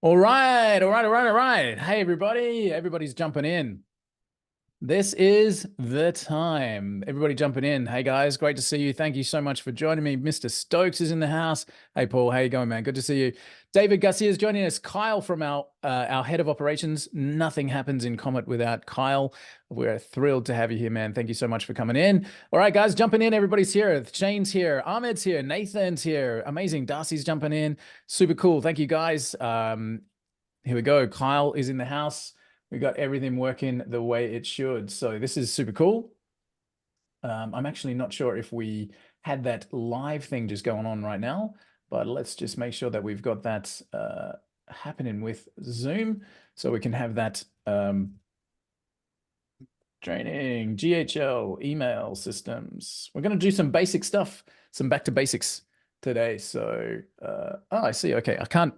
All right, all right, all right, all right. Hey, everybody. Everybody's jumping in. This is the time. Everybody jumping in. Hey, guys, great to see you. Thank you so much for joining me. Mr. Stokes is in the house. Hey, Paul, how you going, man? Good to see you. David Garcia is joining us. Kyle from our head of operations. Nothing happens in Comet without Kyle. We're thrilled to have you here, man. Thank you so much for coming in. All right, guys, jumping in. Everybody's here. Shane's here. Ahmed's here. Nathan's here. Amazing. Darcy's jumping in. Super cool. Thank you, guys. Here we go. Kyle is in the house. We got everything working the way it should. So this is super cool. I'm actually not sure if we had that live thing just going on right now, but let's just make sure that we've got that happening with Zoom so we can have that training, GHL, email systems. We're going to do some basic stuff, some back to basics today. So, oh, I see. Okay. I can't,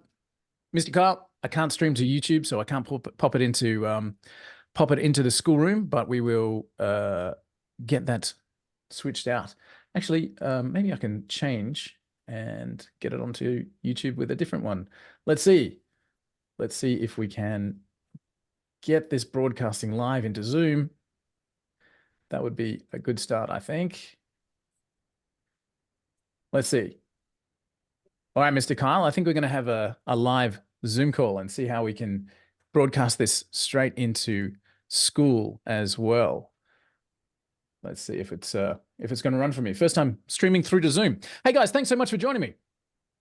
Mr. Kyle, I can't stream to YouTube, so I can't pop it into the schoolroom, but we will get that switched out. Actually, maybe I can change and get it onto YouTube with a different one. Let's see. Let's see if we can get this broadcasting live into Zoom. That would be a good start, I think. Let's see. All right, Mr. Kyle, I think we're going to have a live Zoom call and see how we can broadcast this straight into school as well. Let's see if it's going to run for me. First time streaming through to Zoom. Hey guys, thanks so much for joining me.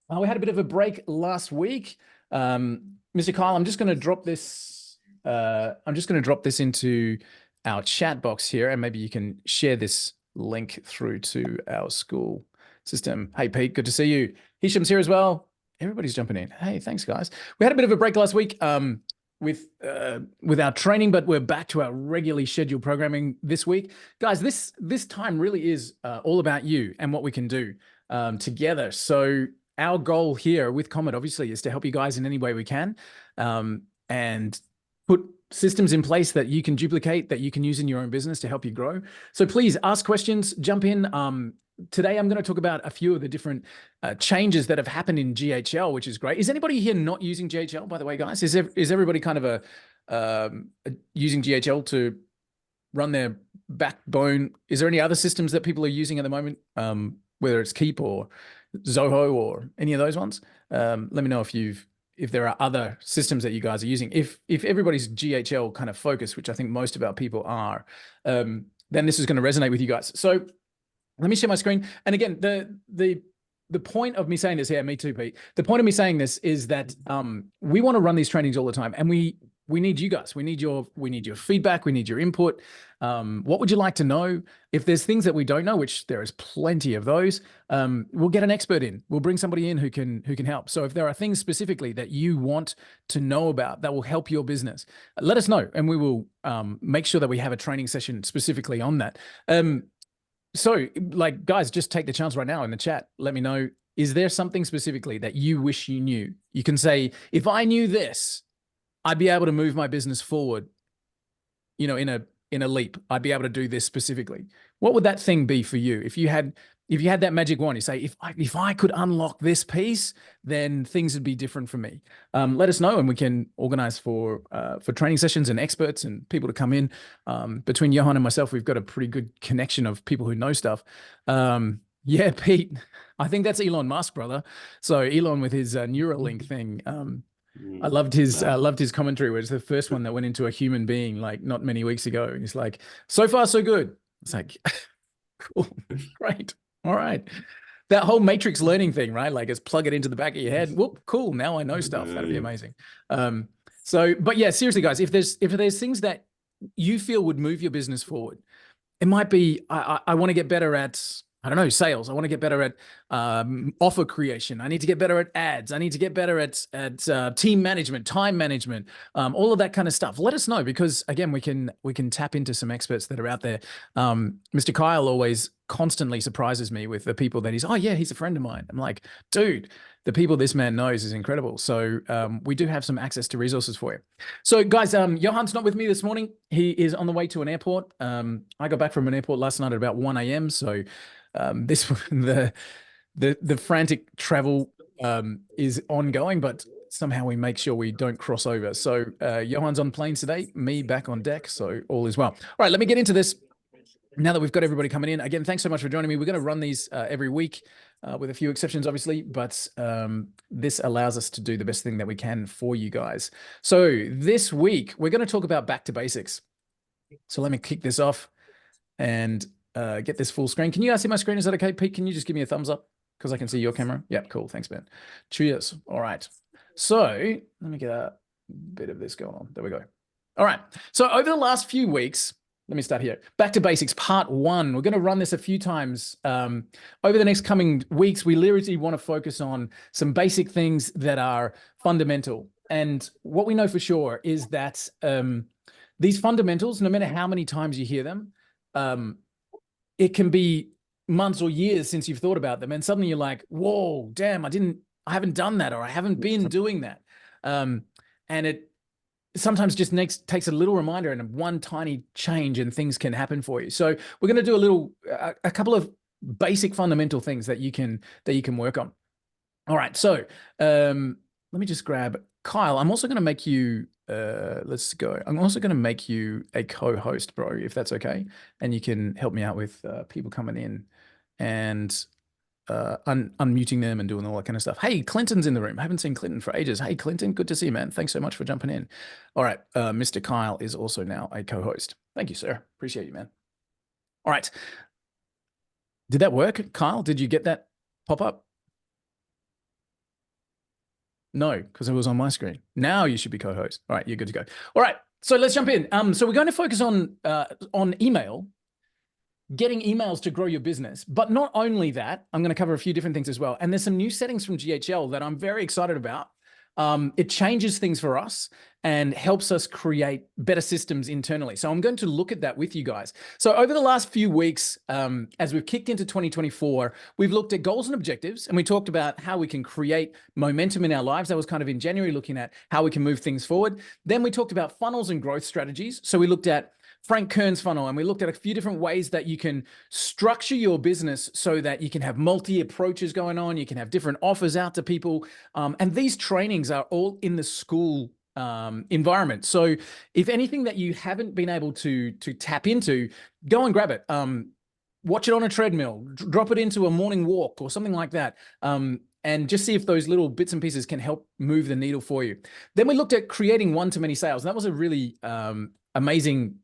We had a bit of a break last week. Mr. Kyle, I'm just going to drop this. I'm just going to drop this into our chat box here, and maybe you can share this link through to our school system. Hey Pete, good to see you. Hisham's here as well. Everybody's jumping in. Hey, thanks guys. We had a bit of a break last week with our training, but we're back to our regularly scheduled programming this week. Guys, this time really is all about you and what we can do together. So our goal here with Comet obviously is to help you guys in any way we can and put systems in place that you can duplicate, that you can use in your own business to help you grow. So please ask questions, jump in. Today, I'm going to talk about a few of the different changes that have happened in GHL, which is great. Is anybody here not using GHL, by the way, guys? Is everybody kind of using GHL to run their backbone? Is there any other systems that people are using at the moment, whether it's Keep or Zoho or any of those ones? Let me know if there are other systems that you guys are using. If everybody's GHL kind of focused, which I think most of our people are, then this is going to resonate with you guys. So let me share my screen. And again, the point of me saying this here, me too, Pete. The point of me saying this is that we want to run these trainings all the time, and we need you guys. We need your feedback. We need your input. What would you like to know? If there's things that we don't know, which there is plenty of those, we'll get an expert in. We'll bring somebody in who can help. So if there are things specifically that you want to know about that will help your business, let us know, and we will make sure that we have a training session specifically on that. So, like, guys, just take the chance right now in the chat. Let me know, is there something specifically that you wish you knew? You can say, if I knew this, I'd be able to move my business forward, in a leap. I'd be able to do this specifically. What would that thing be for you? If you had that magic wand, you say, if I could unlock this piece, then things would be different for me. Let us know, and we can organize for training sessions and experts and people to come in. Between Johan and myself, we've got a pretty good connection of people who know stuff. Yeah, Pete, I think that's Elon Musk, brother. So Elon with his Neuralink thing. I loved his commentary, which was the first one that went into a human being like not many weeks ago. And he's like, so far so good. It's like, cool, great. All right. That whole matrix learning thing, right? Like, it's plug it into the back of your head. Whoop, cool. Now I know stuff. That'd be amazing. But yeah, seriously, guys, if there's things that you feel would move your business forward, it might be, I want to get better at, I don't know, sales. I want to get better at offer creation. I need to get better at ads. I need to get better at team management, time management, all of that kind of stuff. Let us know, because again, we can tap into some experts that are out there. Mr. Kyle always constantly surprises me with the people that he's a friend of mine. I'm like, dude, the people this man knows is incredible. So we do have some access to resources for you. So guys, Johan's not with me this morning. He is on the way to an airport. I got back from an airport last night at about 1 a.m. So the frantic travel is ongoing, but somehow we make sure we don't cross over. So Johan's on planes today, me back on deck. So all is well. All right, let me get into this. Now that we've got everybody coming in, again, thanks so much for joining me. We're going to run these every week with a few exceptions, obviously, but this allows us to do the best thing that we can for you guys. So this week, we're going to talk about back to basics. So let me kick this off and get this full screen. Can you guys see my screen? Is that okay, Pete? Can you just give me a thumbs up? Because I can see your camera. Yeah, cool. Thanks, Ben. Cheers. All right. So let me get a bit of this going on. There we go. All right. So over the last few weeks, let me start here. Back to basics, part 1. We're going to run this a few times. Over the next coming weeks, we literally want to focus on some basic things that are fundamental. And what we know for sure is that these fundamentals, no matter how many times you hear them, it can be months or years since you've thought about them, and suddenly you're like, whoa, damn, I haven't done that, or I haven't been doing that. And it sometimes just takes a little reminder and one tiny change and things can happen for you. So we're going to do a couple of basic fundamental things that you can work on. All right. So let me just grab Kyle. I'm also going to make you, let's go. I'm also going to make you a co-host, bro, if that's okay. And you can help me out with people coming in and unmuting them and doing all that kind of stuff. Hey, Clinton's in the room. I haven't seen Clinton for ages. Hey, Clinton, good to see you, man. Thanks so much for jumping in. All right. Mr. Kyle is also now a co-host. Thank you, sir. Appreciate you, man. All right. Did that work, Kyle? Did you get that pop up? No, because it was on my screen. Now you should be co-host. All right, you're good to go. All right, so let's jump in. So we're going to focus on email, getting emails to grow your business. But not only that, I'm going to cover a few different things as well. And there's some new settings from GHL that I'm very excited about. It changes things for us and helps us create better systems internally. So I'm going to look at that with you guys. So over the last few weeks, as we've kicked into 2024, we've looked at goals and objectives, and we talked about how we can create momentum in our lives. That was kind of in January, looking at how we can move things forward. Then we talked about funnels and growth strategies. So we looked at Frank Kern's funnel, and we looked at a few different ways that you can structure your business so that you can have multi approaches going on. You can have different offers out to people. And these trainings are all in the school environment. So if anything that you haven't been able to tap into, go and grab it. Watch it on a treadmill, drop it into a morning walk or something like that. And just see if those little bits and pieces can help move the needle for you. Then we looked at creating one-to-many sales. And that was a really amazing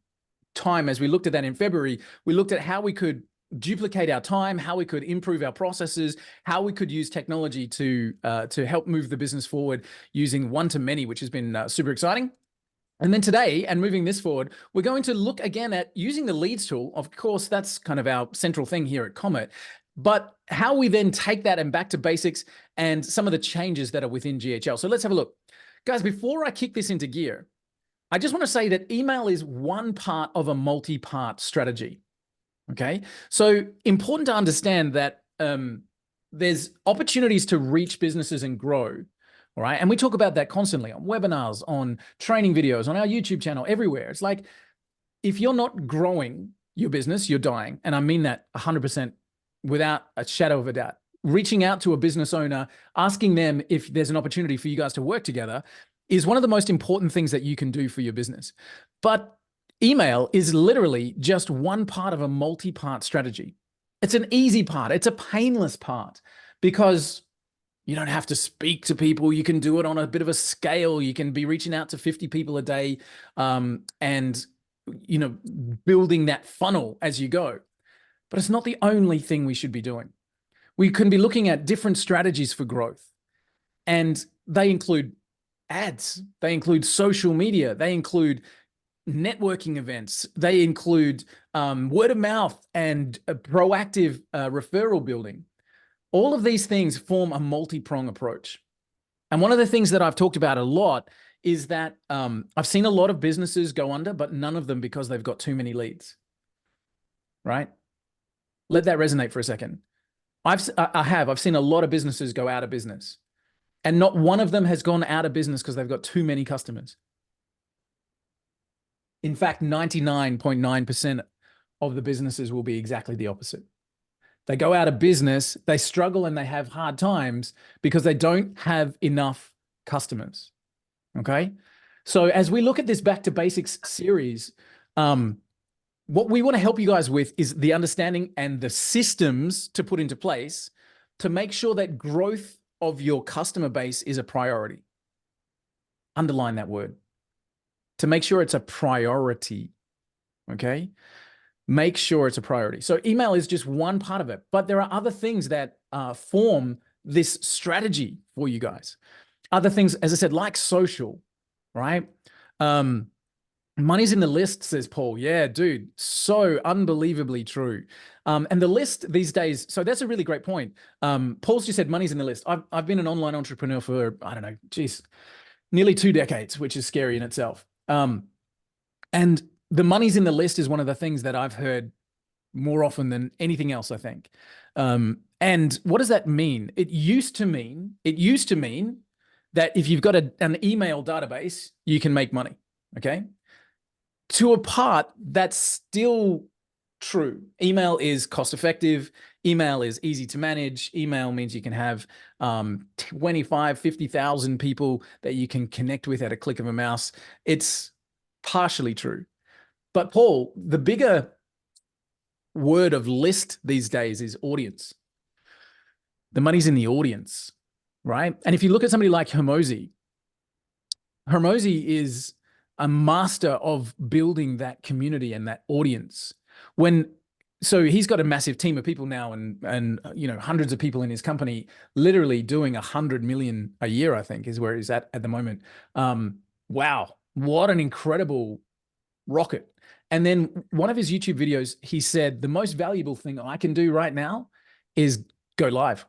time. As we looked at that in February, we looked at how we could duplicate our time, how we could improve our processes, how we could use technology to help move the business forward using one-to-many, which has been super exciting. And then today, and moving this forward, we're going to look again at using the leads tool. Of course, that's kind of our central thing here at Comet, but how we then take that and back to basics and some of the changes that are within GHL. So let's have a look. Guys, before I kick this into gear, I just want to say that email is one part of a multi-part strategy, okay? So important to understand that there's opportunities to reach businesses and grow, all right? And we talk about that constantly on webinars, on training videos, on our YouTube channel, everywhere. It's like, if you're not growing your business, you're dying. And I mean that 100% without a shadow of a doubt. Reaching out to a business owner, asking them if there's an opportunity for you guys to work together is one of the most important things that you can do for your business. But email is literally just one part of a multi-part strategy. It's an easy part. It's a painless part because you don't have to speak to people. You can do it on a bit of a scale. You can be reaching out to 50 people a day and, you know, building that funnel as you go. But it's not the only thing we should be doing. We can be looking at different strategies for growth, and they include ads, they include social media, they include networking events, they include word of mouth and a proactive referral building. All of these things form a multi-prong approach. And one of the things that I've talked about a lot is that I've seen a lot of businesses go under, but none of them because they've got too many leads, right? Let that resonate for a second. I've seen a lot of businesses go out of business, and not one of them has gone out of business because they've got too many customers. In fact, 99.9% of the businesses will be exactly the opposite. They go out of business, they struggle and they have hard times because they don't have enough customers. Okay. So as we look at this Back to Basics series, what we want to help you guys with is the understanding and the systems to put into place to make sure that growth of your customer base is a priority. Underline that word. To make sure it's a priority. Okay. Make sure it's a priority. So email is just one part of it, but there are other things that form this strategy for you guys. Other things, as I said, like social, right? Money's in the list, says Paul. Yeah, dude, so unbelievably true. And the list these days, so that's a really great point. Paul's just said money's in the list. I've been an online entrepreneur for, I don't know, geez, nearly 2 decades, which is scary in itself. And the money's in the list is one of the things that I've heard more often than anything else, I think. And what does that mean? It used to mean that if you've got an email database, you can make money, okay? To a part, that's still true. Email is cost effective. Email is easy to manage. Email means you can have 25, 50,000 people that you can connect with at a click of a mouse. It's partially true. But Paul, the bigger word of list these days is audience. The money's in the audience, right? And if you look at somebody like Hermosi is a master of building that community and that audience. So he's got a massive team of people now and you know, hundreds of people in his company, literally doing 100 million a year, I think is where he's at the moment. Wow, what an incredible rocket. And then one of his YouTube videos, he said, the most valuable thing I can do right now is go live.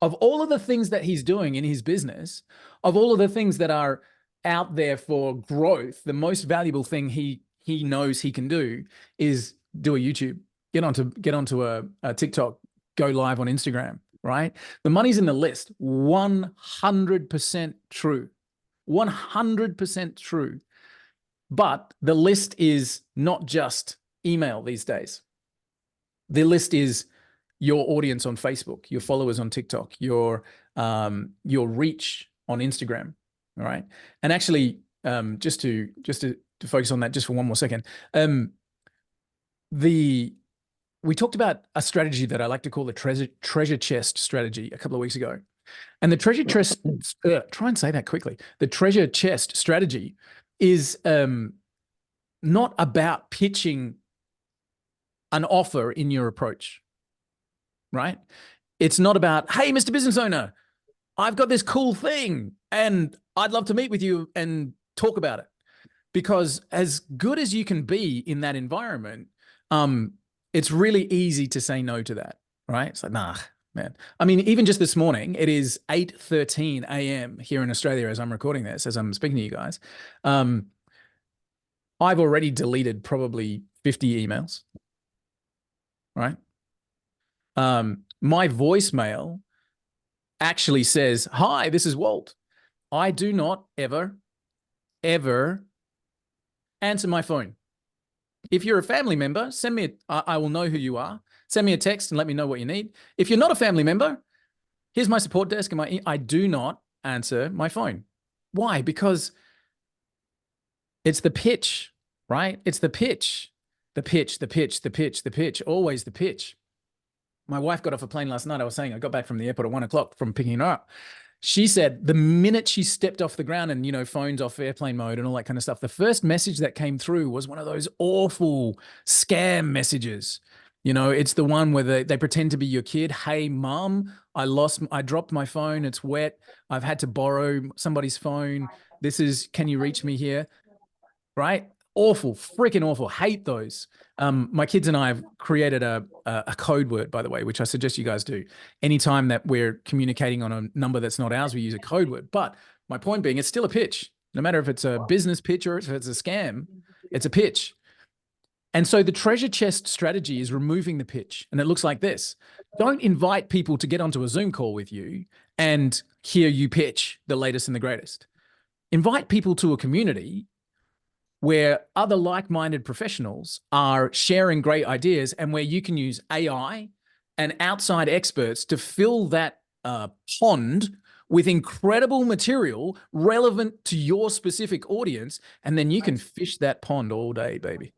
Of all of the things that he's doing in his business, of all of the things that are out there for growth, the most valuable thing he knows he can do is do a YouTube, get onto a TikTok, go live on Instagram, right? The money's in the list. 100% true. 100% true. But the list is not just email these days. The list is your audience on Facebook, your followers on TikTok, your reach on Instagram. All right. And actually, just to focus on that just for one more second, we talked about a strategy that I like to call the treasure chest strategy a couple of weeks ago. And the treasure chest, try and say that quickly. The treasure chest strategy is not about pitching an offer in your approach, right? It's not about, hey, Mr. Business Owner, I've got this cool thing and I'd love to meet with you and talk about it. Because as good as you can be in that environment, it's really easy to say no to that, right? It's like, nah, man. I mean, even just this morning, it is 8:13 a.m. here in Australia as I'm recording this, as I'm speaking to you guys. I've already deleted probably 50 emails, right? My voicemail actually says, hi, this is Walt. I do not ever answer my phone. If you're a family member, send me, I will know who you are. Send me a text and let me know what you need. If you're not a family member, here's my support desk and I do not answer my phone. Why? Because it's the pitch, right? It's the pitch, always the pitch. My wife got off a plane last night. I was saying I got back from the airport at 1 o'clock from picking her up. She said the minute she stepped off the ground and, you know, phones off airplane mode and all that kind of stuff, the first message that came through was one of those awful scam messages. You know, it's the one where they pretend to be your kid. Hey, mom, I dropped my phone. It's wet. I've had to borrow somebody's phone. Can you reach me here? Right? Awful, freaking awful. Hate those. My kids and I have created a code word, by the way, which I suggest you guys do. Anytime that we're communicating on a number that's not ours, we use a code word. But my point being, it's still a pitch. No matter if it's a business pitch or if it's a scam, it's a pitch. And so the treasure chest strategy is removing the pitch. And it looks like this. Don't invite people to get onto a Zoom call with you and hear you pitch the latest and the greatest. Invite people to a community where other like-minded professionals are sharing great ideas and where you can use AI and outside experts to fill that pond with incredible material relevant to your specific audience, and then you can fish that pond all day, baby.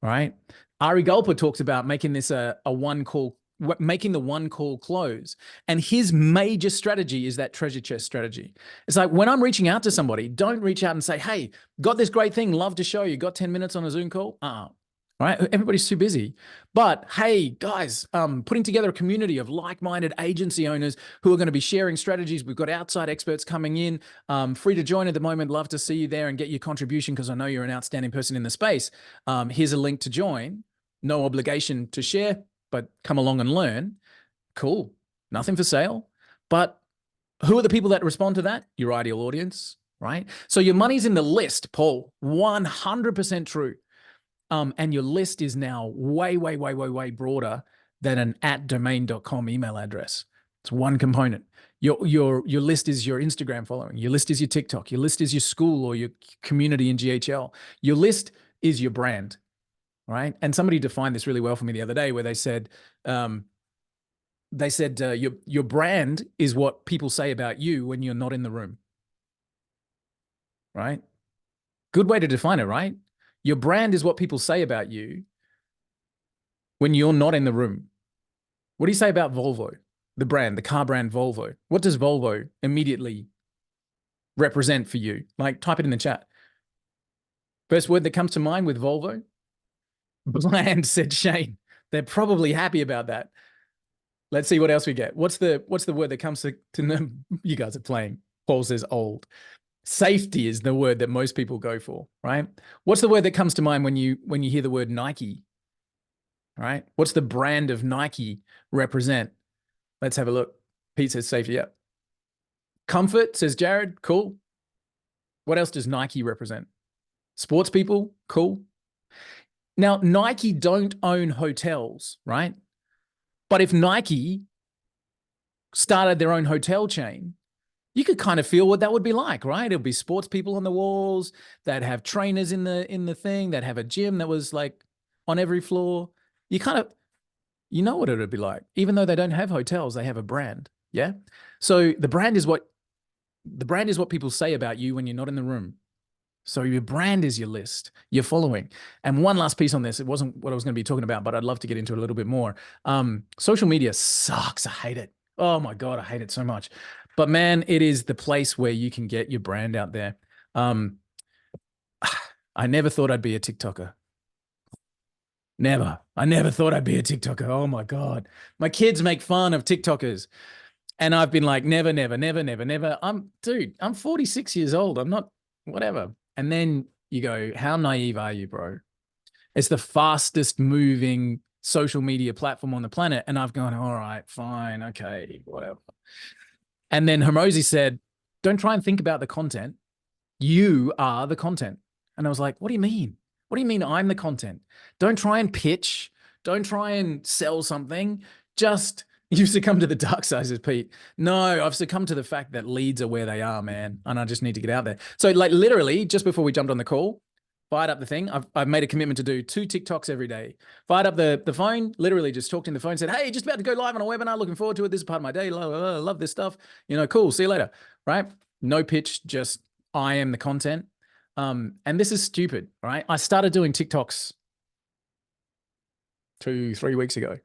All right. Ari Gulper talks about making this a one call, making the one call close. And his major strategy is that treasure chest strategy. It's like when I'm reaching out to somebody, don't reach out and say, hey, got this great thing, love to show you, got 10 minutes on a Zoom call? Right? Everybody's too busy. But hey, guys, putting together a community of like-minded agency owners who are going to be sharing strategies. We've got outside experts coming in, free to join at the moment. Love to see you there and get your contribution because I know you're an outstanding person in the space. Here's a link to join. No obligation to share, but come along and learn. Cool. Nothing for sale. But who are the people that respond to that? Your ideal audience, right? So your money's in the list, Paul. 100% true. And your list is now way, way, way, way, way broader than an @domain.com email address. It's one component. Your list is your Instagram following. Your list is your TikTok. Your list is your school or your community in GHL. Your list is your brand, right? And somebody defined this really well for me the other day, where they said your brand is what people say about you when you're not in the room, right? Good way to define it, right? Your brand is what people say about you when you're not in the room. What do you say about Volvo, the brand, the car brand Volvo? What does Volvo immediately represent for you? Like, type it in the chat. First word that comes to mind with Volvo? Bland, said Shane. They're probably happy about that. Let's see what else we get. What's the word that comes to you guys are playing? Paul says old. Safety is the word that most people go for, right? What's the word that comes to mind when you hear the word Nike, right? What's the brand of Nike represent? Let's have a look. Pete says safety, yeah. Comfort, says Jared, cool. What else does Nike represent? Sports people, cool. Now, Nike don't own hotels, right? But if Nike started their own hotel chain, you could kind of feel what that would be like, right? It'll be sports people on the walls that have trainers in the thing, that have a gym that was like on every floor. You know what it would be like. Even though they don't have hotels, they have a brand. Yeah. So the brand is what people say about you when you're not in the room. So your brand is your list, your following. And one last piece on this, it wasn't what I was going to be talking about, but I'd love to get into it a little bit more. Social media sucks. I hate it. Oh my God, I hate it so much. But man, it is the place where you can get your brand out there. I never thought I'd be a TikToker. Never. I never thought I'd be a TikToker. Oh my God. My kids make fun of TikTokers. And I've been like, never, never, never, never, never. I'm 46 years old. I'm not, whatever. And then you go, how naive are you, bro? It's the fastest moving social media platform on the planet. And I've gone, all right, fine, okay, whatever. And then Hormozy said, don't try and think about the content. You are the content. And I was like, what do you mean? What do you mean I'm the content? Don't try and pitch. Don't try and sell something. Just, you've succumbed to the dark side, says Pete. No, I've succumbed to the fact that leads are where they are, man. And I just need to get out there. So like literally just before we jumped on the call, fired up the thing. I've made a commitment to do 2 TikToks every day. Fired up the phone, literally just talked in the phone, said, hey, just about to go live on a webinar. Looking forward to it. This is part of my day. Love this stuff. Cool. See you later. Right? No pitch, just I am the content. And this is stupid, right? I started doing TikToks 2-3 weeks ago.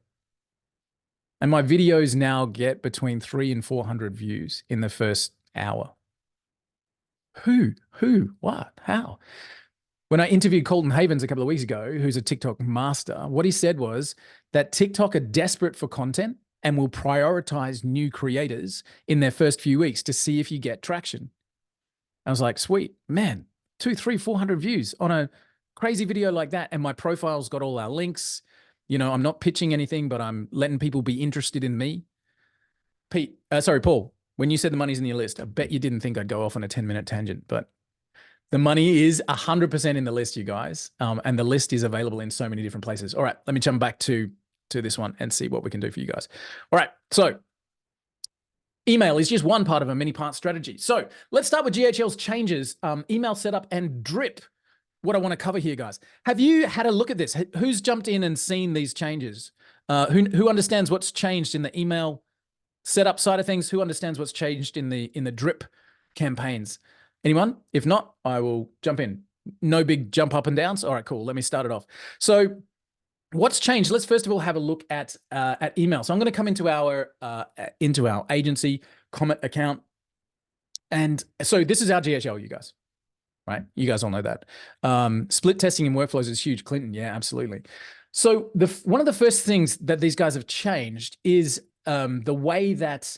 And my videos now get between 300 and 400 views in the first hour. Who, what, how? When I interviewed Colton Havens a couple of weeks ago, who's a TikTok master, what he said was that TikTok are desperate for content and will prioritize new creators in their first few weeks to see if you get traction. I was like, sweet, man, 200, 300, 400 views on a crazy video like that. And my profile's got all our links. I'm not pitching anything, but I'm letting people be interested in me. Paul, when you said the money's in your list, I bet you didn't think I'd go off on a 10-minute tangent, but the money is 100% in the list, you guys. And the list is available in so many different places. All right, let me jump back to this one and see what we can do for you guys. All right, so email is just one part of a many-part strategy. So let's start with GHL's changes, email setup and drip. What I want to cover here, guys. Have you had a look at this? Who's jumped in and seen these changes? Who understands what's changed in the email setup side of things, who understands what's changed in the drip campaigns? Anyone? If not, I will jump in. No big jump up and downs. All right, cool. Let me start it off. So what's changed? Let's first of all have a look at email. So I'm going to come into our agency Comet account, and so this is our GHL, you guys. Right? You guys all know that. Split testing in workflows is huge. Clinton, yeah, absolutely. So one of the first things that these guys have changed is the way that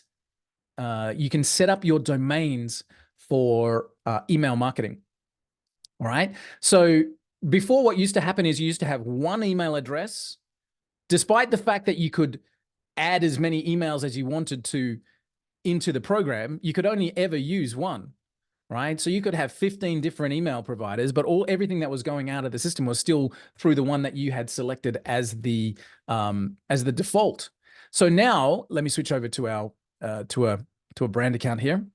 you can set up your domains for email marketing. All right. So before, what used to happen is you used to have one email address, despite the fact that you could add as many emails as you wanted to into the program, you could only ever use one. Right? So you could have 15 different email providers, but everything that was going out of the system was still through the one that you had selected as the default. So now let me switch over to our to a brand account here.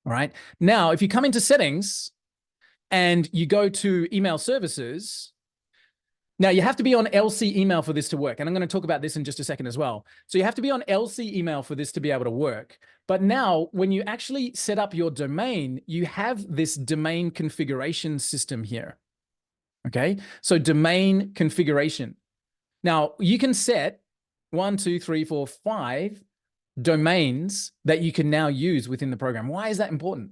All right. Now, if you come into settings and you go to email services, now you have to be on LC email for this to work. And I'm going to talk about this in just a second as well. So you have to be on LC email for this to be able to work. But now when you actually set up your domain, you have this domain configuration system here. Okay. So domain configuration. Now you can set 1, 2, 3, 4, 5 domains that you can now use within the program. Why is that important?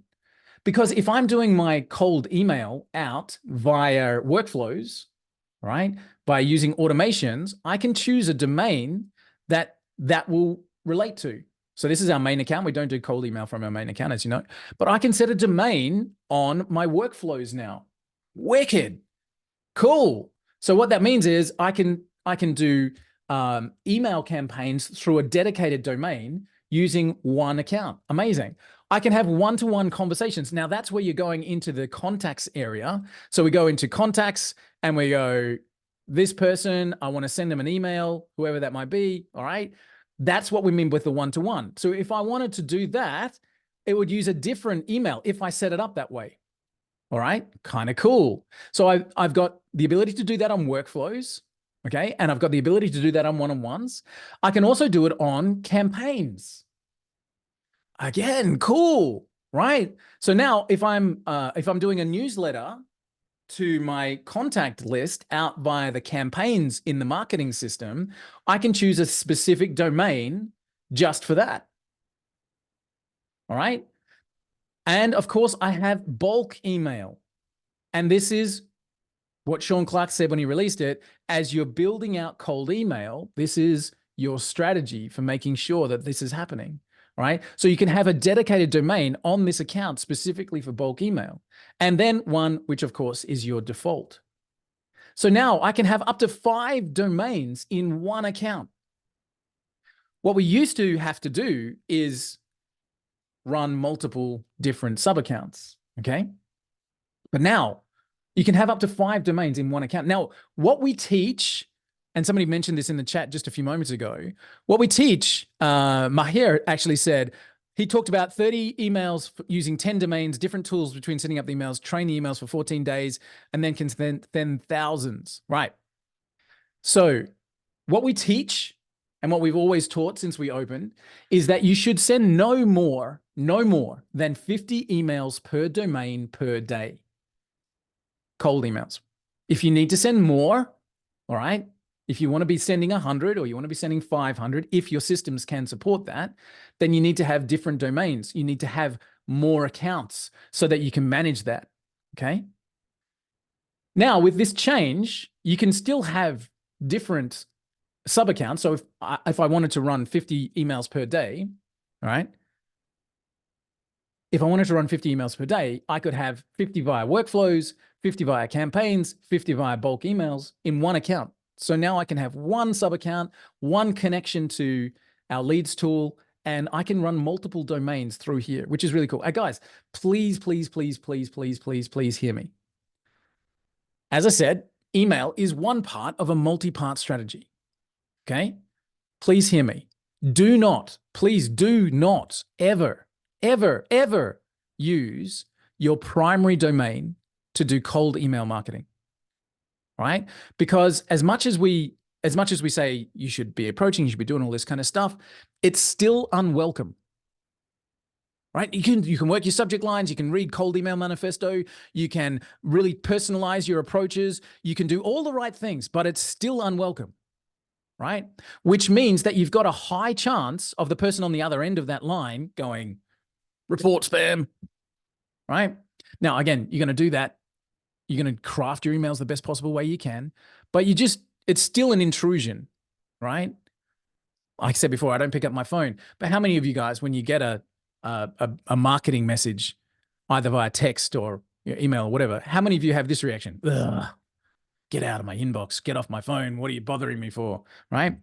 Because if I'm doing my cold email out via workflows, right, by using automations, I can choose a domain that will relate to. So this is our main account. We don't do cold email from our main account, as you know, but I can set a domain on my workflows now. Wicked. Cool. So what that means is I can do email campaigns through a dedicated domain using one account. Amazing. I can have one-to-one conversations. Now that's where you're going into the contacts area. So we go into contacts and we go, this person, I want to send them an email, whoever that might be. All right. That's what we mean with the one-to-one. So if I wanted to do that, it would use a different email if I set it up that way. All right. Kind of cool. So I've got the ability to do that on workflows. Okay. And I've got the ability to do that on one-on-ones. I can also do it on campaigns. Again, cool, right? So now if I'm doing a newsletter to my contact list out via the campaigns in the marketing system, I can choose a specific domain just for that. All right. And of course, I have bulk email. And this is what Sean Clark said when he released it. As you're building out cold email, this is your strategy for making sure that this is happening. Right? So you can have a dedicated domain on this account specifically for bulk email, and then one which of course is your default. So now I can have up to 5 domains in one account. What we used to have to do is run multiple different sub-accounts, okay? But now you can have up to 5 domains in one account. Now, what we teach, and somebody mentioned this in the chat just a few moments ago, what we teach, Mahir actually said, he talked about 30 emails using 10 domains, different tools between setting up the emails, train the emails for 14 days, and then can send thousands, right? So what we teach and what we've always taught since we opened is that you should send no more than 50 emails per domain per day. Cold emails. If you need to send more, all right, if you want to be sending 100 or you want to be sending 500, if your systems can support that, then you need to have different domains. You need to have more accounts so that you can manage that, okay? Now, with this change, you can still have different sub-accounts. So if I wanted to run 50 emails per day, all right, if I wanted to run 50 emails per day, I could have 50 via workflows, 50 via campaigns, 50 via bulk emails in one account. So now I can have one sub-account, one connection to our leads tool, and I can run multiple domains through here, which is really cool. Guys, please, please, please, please, please, please, please hear me. As I said, email is one part of a multi-part strategy, okay? Please hear me. Please do not ever, ever, ever use your primary domain to do cold email marketing. Right? Because as much as we as much as we say you should be approaching, you should be doing all this kind of stuff, it's still unwelcome. Right? You can work your subject lines, you can read cold email manifesto, you can really personalize your approaches, you can do all the right things, but it's still unwelcome. Right? Which means that you've got a high chance of the person on the other end of that line going, report spam. Right? Now, again, you're going to do that. You're going to craft your emails the best possible way you can, but it's still an intrusion. Right? Like I said before, I don't pick up my phone, but how many of you guys, when you get a marketing message, either via text or email or whatever, how many of you have this reaction? Ugh, get out of my inbox, get off my phone. What are you bothering me for? Right?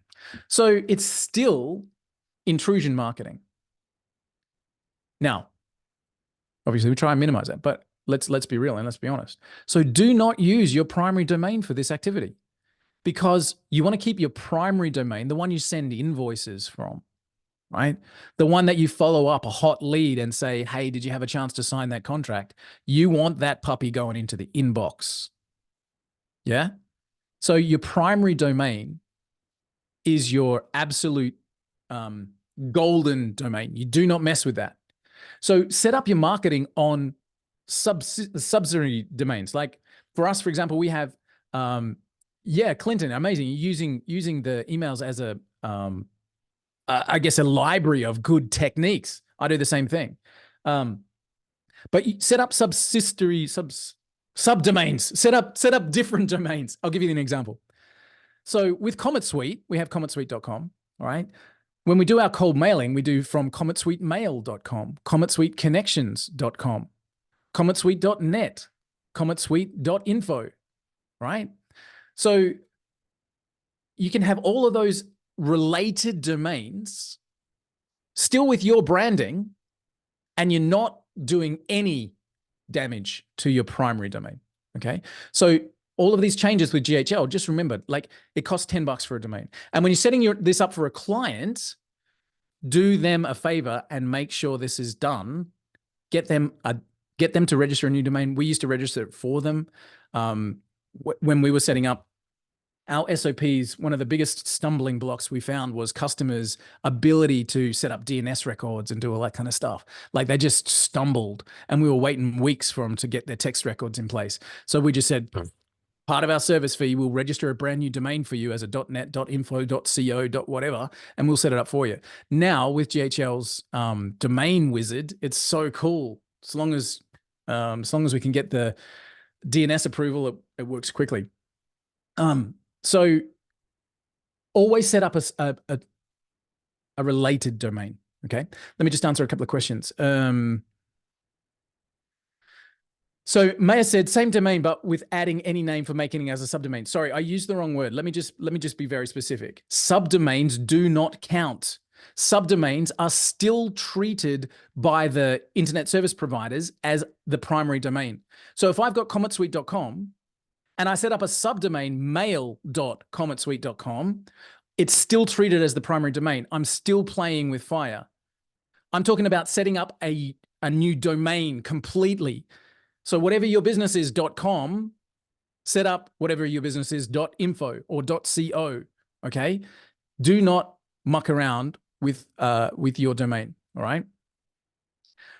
So it's still intrusion marketing. Now, obviously we try and minimize that, but let's be real and let's be honest. So do not use your primary domain for this activity, because you want to keep your primary domain, the one you send invoices from, right? The one that you follow up a hot lead and say, hey, did you have a chance to sign that contract? You want that puppy going into the inbox. Yeah? So your primary domain is your absolute golden domain. You do not mess with that. So set up your marketing on subsidiary domains. Like for us, for example, we have, Clinton, amazing. Using the emails as a, I guess, a library of good techniques. I do the same thing. But you set up subdomains, set up different domains. I'll give you an example. So with Comet Suite, we have cometsuite.com, all right? When we do our cold mailing, we do from cometsuitemail.com, cometsuiteconnections.com, cometsuite.net, cometsuite.info, right? So you can have all of those related domains still with your branding, and you're not doing any damage to your primary domain. Okay. So all of these changes with GHL, just remember, like, it costs $10 for a domain. And when you're setting this up for a client, do them a favor and make sure this is done. Get them to register a new domain. We used to register it for them. When we were setting up our SOPs, one of the biggest stumbling blocks we found was customers' ability to set up DNS records and do all that kind of stuff. Like, they just stumbled, and we were waiting weeks for them to get their text records in place. So we just said, part of our service fee, we'll register a brand new domain for you as a .net, .info, .co, .whatever, and we'll set it up for you. Now with GHL's domain wizard, it's so cool. As long as we can get the DNS approval, it works quickly. So always set up a related domain. Okay. Let me just answer a couple of questions. So Maya said, same domain, but with adding any name for making it as a subdomain. Sorry, I used the wrong word. Let me just be very specific. Subdomains do not count. Subdomains are still treated by the internet service providers as the primary domain. So if I've got cometsuite.com and I set up a subdomain mail.cometsuite.com, it's still treated as the primary domain. I'm still playing with fire. I'm talking about setting up a new domain completely. So whatever your business is .com, set up whatever your business is .info or .co, okay? Do not muck around with your domain, all right?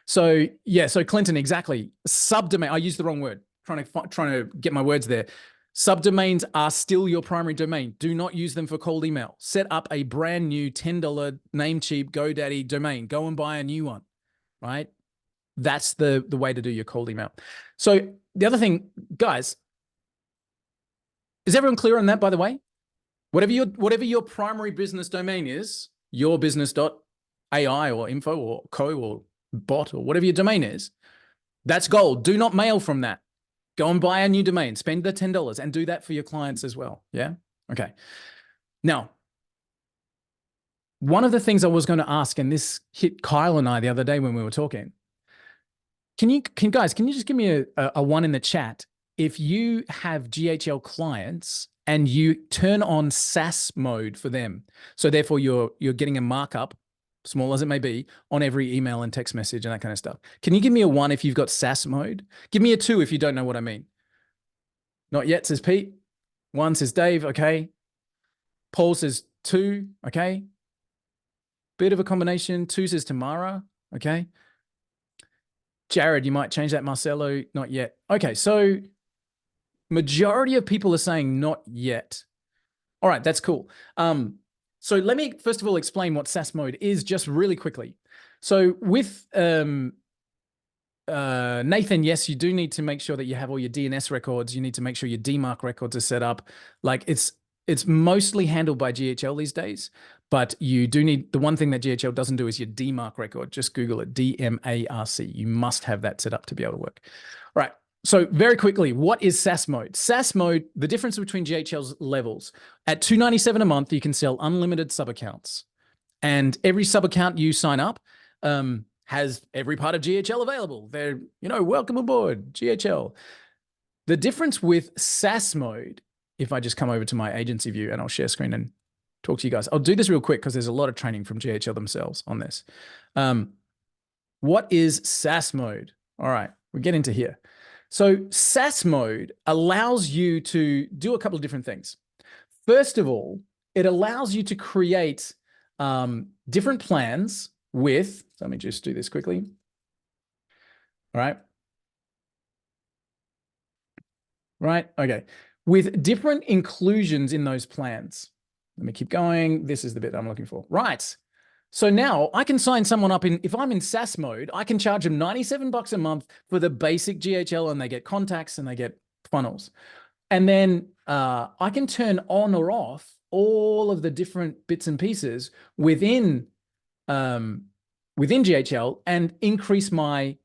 So yeah, so Clinton, exactly. Subdomain, I used the wrong word, trying to get my words there. Subdomains are still your primary domain. Do not use them for cold email. Set up a brand new $10 Namecheap GoDaddy domain. Go and buy a new one, right? That's the way to do your cold email. So the other thing, guys, is everyone clear on that, by the way? Whatever your primary business domain is, your business.ai or info or co or bot or whatever your domain is, that's gold. Do not mail from that. Go and buy a new domain, spend the $10 and do that for your clients as well. Yeah. Okay. Now, one of the things I was going to ask, and this hit Kyle and I the other day when we were talking, guys, can you just give me a one in the chat if you have GHL clients and you turn on SaaS mode for them? So therefore you're getting a markup, small as it may be, on every email and text message and that kind of stuff. Can you give me a 1 if you've got SaaS mode? Give me a 2 if you don't know what I mean. Not yet, says Pete. 1 says Dave. Okay. Paul says 2, okay. Bit of a combination. 2 says Tamara, okay. Jared, you might change that. Marcelo, not yet. Okay, so majority of people are saying not yet. All right, that's cool. So let me first of all explain what SaaS mode is just really quickly. So with Nathan, yes, you do need to make sure that you have all your DNS records. You need to make sure your DMARC records are set up. Like it's mostly handled by GHL these days, but you do need, the one thing that GHL doesn't do is your DMARC record. Just Google it, DMARC. You must have that set up to be able to work. All right. So very quickly, what is SaaS mode? SaaS mode, the difference between GHL's levels. At $297 a month, you can sell unlimited sub accounts, and every sub account you sign up has every part of GHL available. They're, welcome aboard, GHL. The difference with SaaS mode, if I just come over to my agency view and I'll share screen and talk to you guys. I'll do this real quick because there's a lot of training from GHL themselves on this. What is SaaS mode? All right, we get into here. So SaaS mode allows you to do a couple of different things. First of all, it allows you to create different plans with, let me just do this quickly. All right. Right, okay. With different inclusions in those plans. Let me keep going. This is the bit I'm looking for. Right. So now I can sign someone up if I'm in SaaS mode, I can charge them $97 a month for the basic GHL, and they get contacts and they get funnels. And then I can turn on or off all of the different bits and pieces within GHL and increase my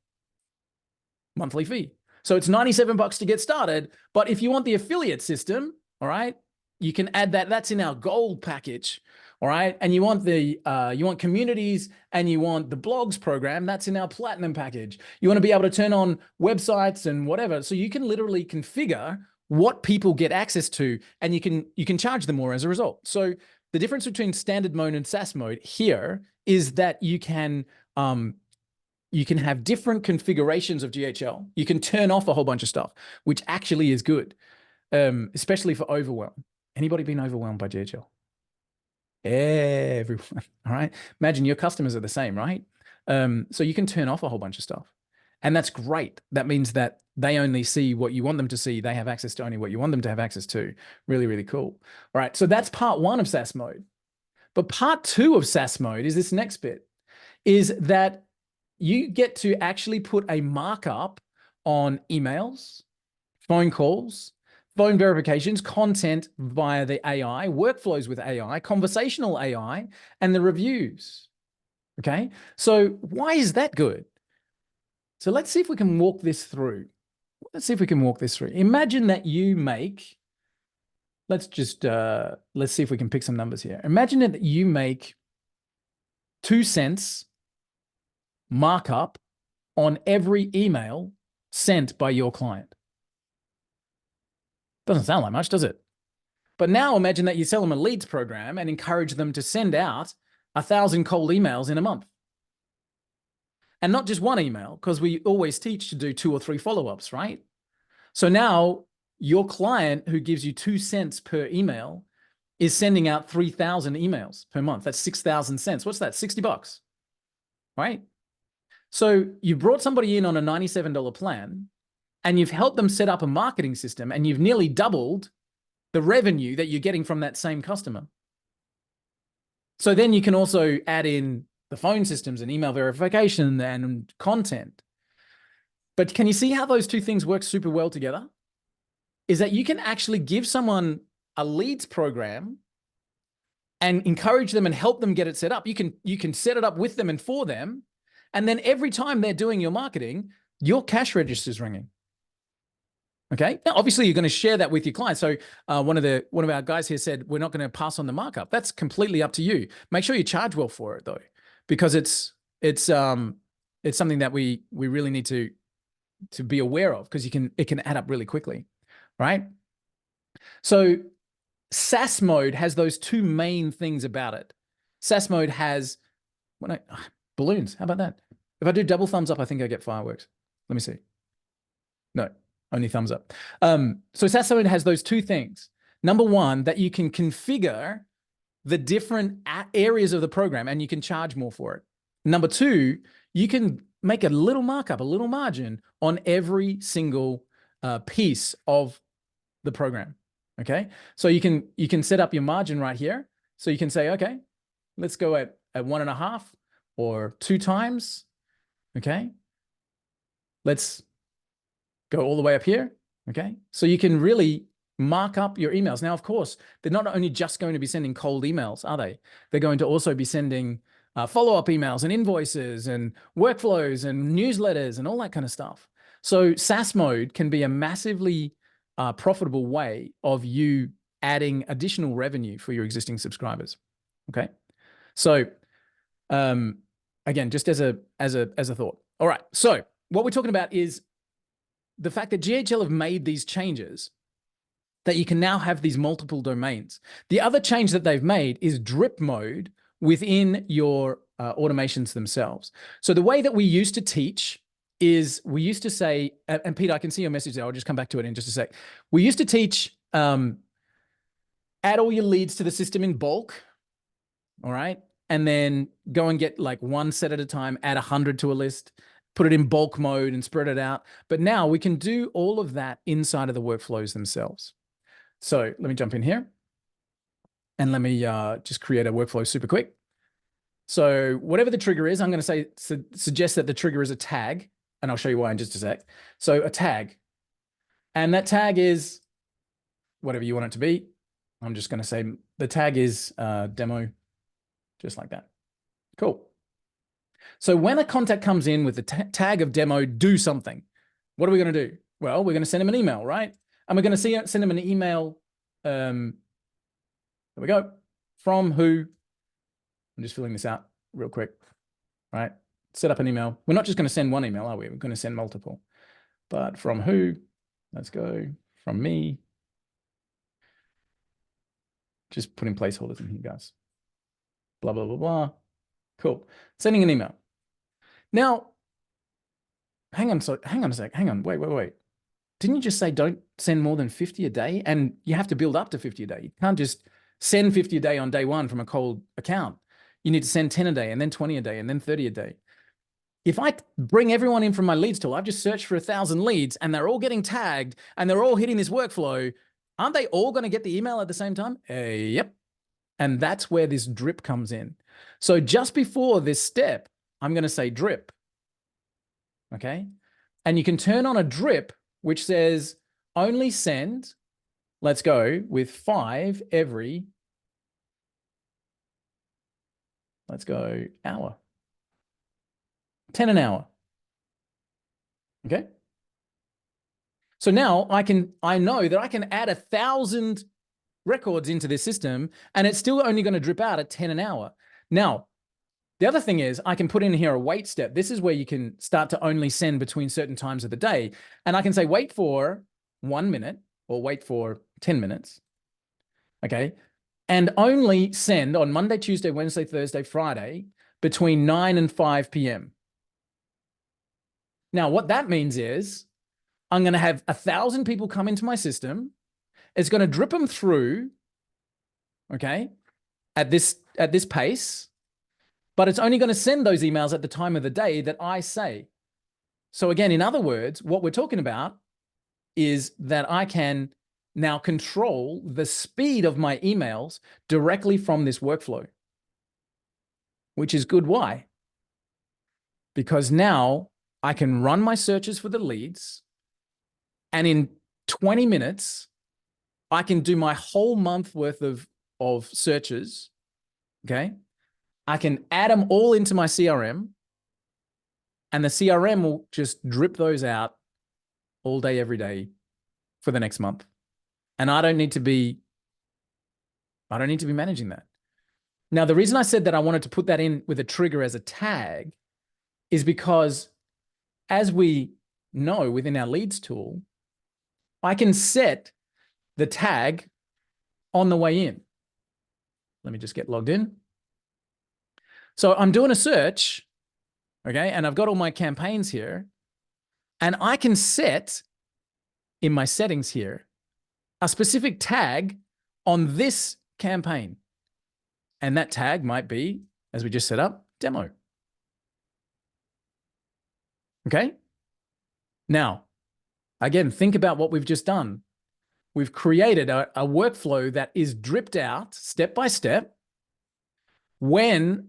monthly fee. So it's $97 to get started. But if you want the affiliate system, all right, you can add that. That's in our gold package. All right. And you want you want communities and you want the blogs program. That's in our platinum package. You want to be able to turn on websites and whatever. So you can literally configure what people get access to, and you can charge them more as a result. So the difference between standard mode and SaaS mode here is that you can have different configurations of GHL. You can turn off a whole bunch of stuff, which actually is good, especially for overwhelm. Anybody been overwhelmed by GHL? Everyone. All right. Imagine your customers are the same, right? So you can turn off a whole bunch of stuff. And that's great. That means that they only see what you want them to see. They have access to only what you want them to have access to. Really, really cool. All right. So that's part 1 of SaaS mode. But part 2 of SaaS mode is this next bit, is that you get to actually put a markup on emails, phone calls, phone verifications, content via the AI, workflows with AI, conversational AI, and the reviews. Okay. So why is that good? So let's see if we can walk this through. Imagine that you make, let's see if we can pick some numbers here. Imagine that you make 2 cents markup on every email sent by your client. Doesn't sound like much, does it? But now imagine that you sell them a leads program and encourage them to send out 1,000 cold emails in a month. And not just one email, because we always teach to do 2 or 3 follow-ups, right? So now your client who gives you 2 cents per email is sending out 3,000 emails per month. That's 6,000 cents. What's that? $60, right? So you brought somebody in on a $97 plan and you've helped them set up a marketing system, and you've nearly doubled the revenue that you're getting from that same customer. So then you can also add in the phone systems and email verification and content. But can you see how those 2 things work super well together? Is that you can actually give someone a leads program and encourage them and help them get it set up. You can set it up with them and for them. And then every time they're doing your marketing, your cash register is ringing. Okay. Now, obviously, you're going to share that with your clients. So one of our guys here said, we're not going to pass on the markup. That's completely up to you. Make sure you charge well for it, though, because it's something that we really need to be aware of, because it can add up really quickly, right? So SaaS mode has those 2 main things about it. SaaS mode has balloons. How about that? If I do double thumbs up, I think I get fireworks. Let me see. No, only thumbs up. So SaaS mode has those 2 things. Number 1, that you can configure the different areas of the program and you can charge more for it. Number two, you can make a little markup, a little margin on every single piece of the program. Okay. So you can set up your margin right here. So you can say, okay, let's go at 1.5 or 2 times. Okay. Let's go all the way up here. Okay. So you can really mark up your emails. Now, of course, they're not only just going to be sending cold emails, are they? They're going to also be sending follow-up emails and invoices and workflows and newsletters and all that kind of stuff. So SaaS mode can be a massively profitable way of you adding additional revenue for your existing subscribers. Okay. So again, just as a thought. All right. So what we're talking about is the fact that GHL have made these changes that you can now have these multiple domains. The other change that they've made is drip mode within your automations themselves. So the way that we used to teach is we used to say, and Pete, I can see your message there. I'll just come back to it in just a sec. We used to teach, add all your leads to the system in bulk. All right. And then go and get like one set at a time, add 100 to a list, put it in bulk mode and spread it out. But now we can do all of that inside of the workflows themselves. So let me jump in here and let me just create a workflow super quick. So whatever the trigger is, I'm going to suggest that the trigger is a tag, and I'll show you why in just a sec. So a tag, and that tag is whatever you want it to be. I'm just going to say the tag is demo, just like that. Cool. So when a contact comes in with the tag of demo, do something. What are we going to do? Well, we're going to send them an email, right? And we're going to send them an email. There we go. From who? I'm just filling this out real quick, right? Set up an email. We're not just going to send one email, are we? We're going to send multiple. But from who? Let's go. From me. Just putting placeholders in here, guys. Blah, blah, blah, blah. Cool. Sending an email. Now, hang on a sec. Hang on. Wait. Didn't you just say don't send more than 50 a day? And you have to build up to 50 a day. You can't just send 50 a day on day one from a cold account. You need to send 10 a day and then 20 a day and then 30 a day. If I bring everyone in from my leads tool, I've just searched for 1,000 leads and they're all getting tagged and they're all hitting this workflow. Aren't they all going to get the email at the same time? Yep. And that's where this drip comes in. So just before this step, I'm going to say drip. Okay. And you can turn on a drip, which says only send, let's go with 5 every, let's go hour, 10 an hour. Okay. So now I know that I can add 1,000 records into this system and it's still only going to drip out at 10 an hour. Now, the other thing is I can put in here a wait step. This is where you can start to only send between certain times of the day. And I can say, wait for 1 minute or wait for 10 minutes. Okay. And only send on Monday, Tuesday, Wednesday, Thursday, Friday between 9 and 5 p.m. Now, what that means is I'm going to have 1,000 people come into my system. It's going to drip them through, okay, at this pace. But it's only going to send those emails at the time of the day that I say. So again, in other words, what we're talking about is that I can now control the speed of my emails directly from this workflow, which is good. Why? Because now I can run my searches for the leads, and in 20 minutes, I can do my whole month worth of searches, okay? I can add them all into my CRM, and the CRM will just drip those out all day, every day for the next month. And I don't need to be managing that. Now, the reason I said that I wanted to put that in with a trigger as a tag is because, as we know within our leads tool, I can set the tag on the way in. Let me just get logged in. So I'm doing a search, okay, and I've got all my campaigns here, and I can set in my settings here a specific tag on this campaign. And that tag might be, as we just set up, demo. Okay. Now, again, think about what we've just done. We've created a workflow that is dripped out step by step when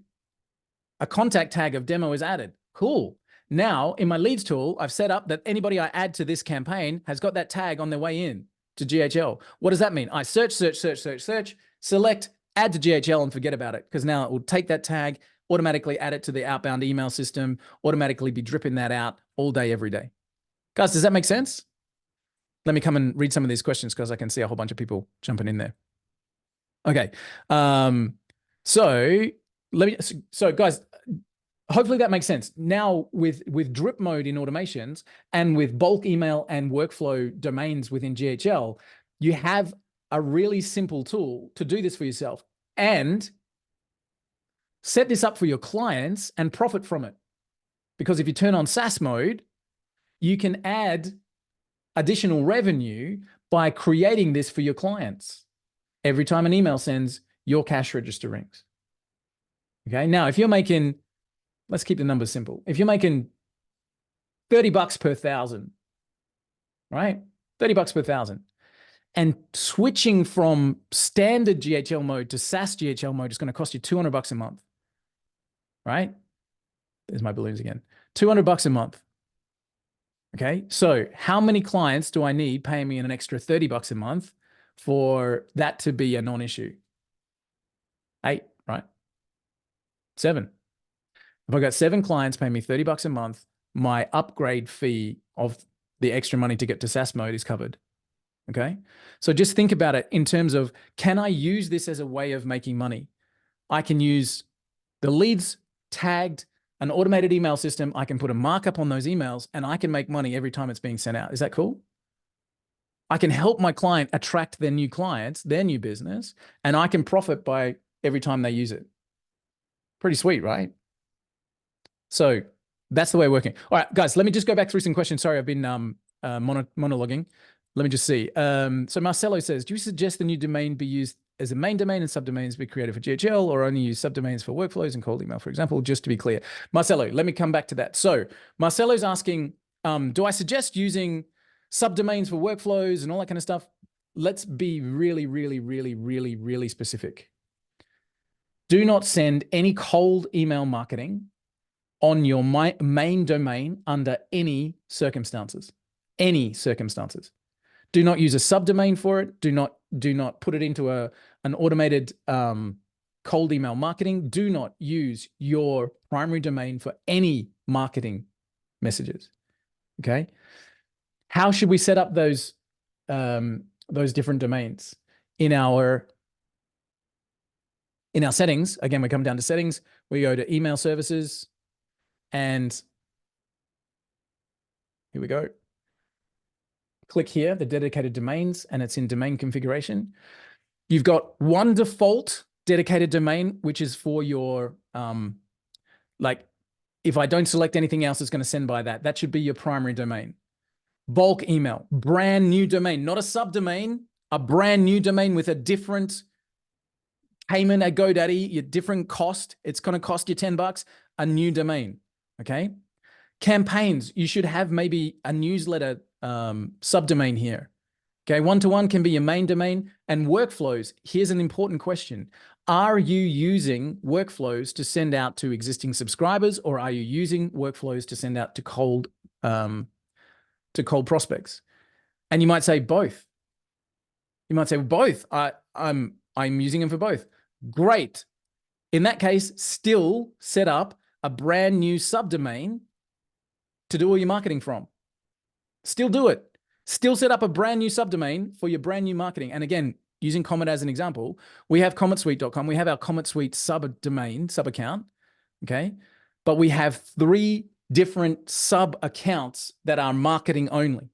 a contact tag of demo is added. Cool. Now, in my leads tool, I've set up that anybody I add to this campaign has got that tag on their way in to GHL. What does that mean? I search, select, add to GHL and forget about it, because now it will take that tag, automatically add it to the outbound email system, automatically be dripping that out all day, every day. Guys, does that make sense? Let me come and read some of these questions because I can see a whole bunch of people jumping in there. Okay. So guys, hopefully that makes sense. Now with drip mode in automations and with bulk email and workflow domains within GHL, you have a really simple tool to do this for yourself and set this up for your clients and profit from it. Because if you turn on SaaS mode, you can add additional revenue by creating this for your clients. Every time an email sends, your cash register rings. Okay. Now, if you're making, let's keep the numbers simple. If you're making $30 per thousand, right? $30 per thousand. And switching from standard GHL mode to SaaS GHL mode is going to cost you $200 a month, right? There's my balloons again. $200 a month. Okay. So how many clients do I need paying me an extra $30 a month for that to be a non-issue? 8, right? 7. If I got 7 clients paying me $30 a month, my upgrade fee of the extra money to get to SaaS mode is covered. Okay. So just think about it in terms of, can I use this as a way of making money? I can use the leads tagged, an automated email system. I can put a markup on those emails and I can make money every time it's being sent out. Is that cool? I can help my client attract their new clients, their new business, and I can profit by every time they use it. Pretty sweet, right? So that's the way of working. All right, guys, let me just go back through some questions. Sorry, I've been monologuing. Let me just see. So Marcelo says, do you suggest the new domain be used as a main domain and subdomains be created for GHL, or only use subdomains for workflows and cold email, for example, just to be clear? Marcelo, let me come back to that. So Marcelo's asking, do I suggest using subdomains for workflows and all that kind of stuff? Let's be really, really, really, really, really specific. Do not send any cold email marketing on your main domain under any circumstances. Any circumstances. Do not use a subdomain for it. Do not put it into an automated cold email marketing. Do not use your primary domain for any marketing messages. Okay. How should we set up those different domains in our settings? Again, we come down to settings. We go to email services, and here we go. Click here, the dedicated domains, and it's in domain configuration. You've got one default dedicated domain, which is for your, like, if I don't select anything else, it's going to send by that. That should be your primary domain. Bulk email, brand new domain, not a subdomain, a brand new domain with a different payment at GoDaddy, your different cost. It's going to cost you $10, a new domain. Okay. Campaigns, you should have maybe a newsletter subdomain here. Okay, one-to-one can be your main domain. And workflows, here's an important question. Are you using workflows to send out to existing subscribers, or are you using workflows to send out to cold prospects? And you might say both. You might say both. I'm using them for both. Great. In that case, still set up a brand new subdomain to do all your marketing from. Still do it. Still set up a brand new subdomain for your brand new marketing. And again, using Comet as an example, we have cometsuite.com. We have our Comet Suite subdomain, sub account. Okay. But we have 3 different sub accounts that are marketing only.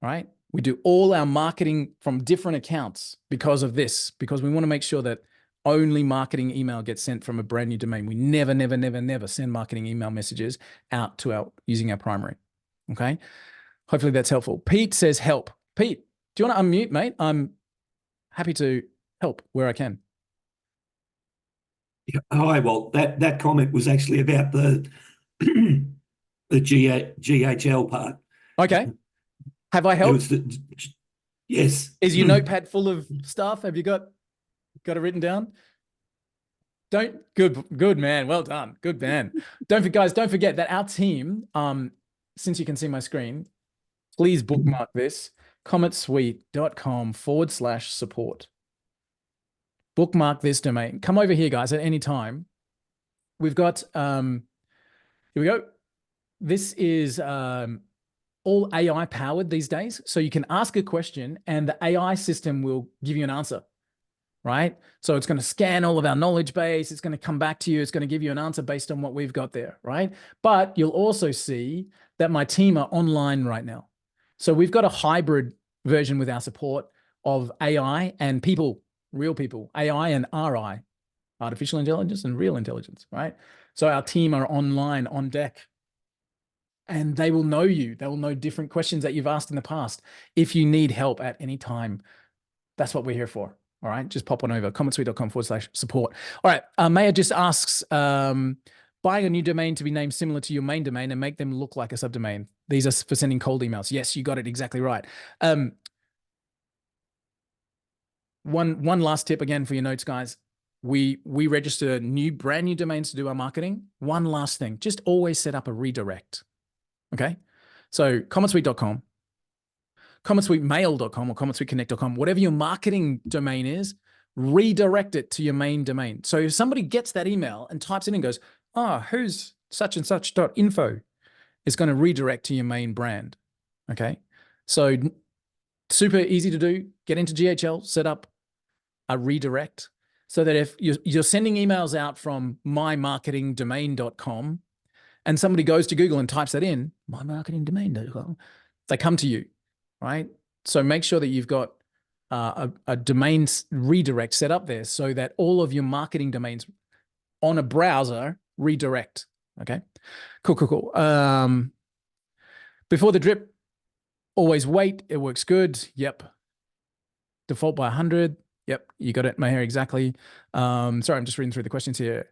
All right. We do all our marketing from different accounts because of this, because we want to make sure that only marketing email gets sent from a brand new domain. We never, never, never, never send marketing email messages out to using our primary. Okay. Hopefully that's helpful. Pete says help. Pete, do you want to unmute, mate? I'm happy to help where I can. Hi, well, that comment was actually about the the GHL part. Okay. Have I It helped? was yes. Is your notepad full of stuff? Have you got it written down? Don't good man. Well done. Good man. Don't forget that our team, since you can see my screen, please bookmark this cometsuite.com/support. Bookmark this domain. Come over here, guys, at any time. We've got here we go. This is all AI powered these days. So you can ask a question and the AI system will give you an answer, right? So it's going to scan all of our knowledge base. It's going to come back to you. It's going to give you an answer based on what we've got there, right? But you'll also see that my team are online right now. So we've got a hybrid version with our support of AI and people, real people, AI and RI, artificial intelligence and real intelligence, right? So our team are online on deck and they will know you. They will know different questions that you've asked in the past. If you need help at any time, that's what we're here for. All right. Just pop on over cometsuite.com/support. All right. Maya just asks, buying a new domain to be named similar to your main domain and make them look like a subdomain. These are for sending cold emails. Yes, you got it exactly right. One last tip again for your notes, guys. We register brand new domains to do our marketing. One last thing, just always set up a redirect. Okay. So cometsuite.com, cometsuitemail.com or cometsuiteconnect.com, whatever your marketing domain is, redirect it to your main domain. So if somebody gets that email and types in and goes, who's such and such .info, it's going to redirect to your main brand. Okay. So super easy to do. Get into GHL, set up a redirect so that if you're sending emails out from mymarketingdomain.com and somebody goes to Google and types that in, mymarketingdomain.com, they come to you, right? So make sure that you've got a domain redirect set up there so that all of your marketing domains on a browser redirect. Okay, cool. Before the drip, always wait. It works good. Yep. Default by 100. Yep, you got it, Maher, exactly. Sorry, I'm just reading through the questions here.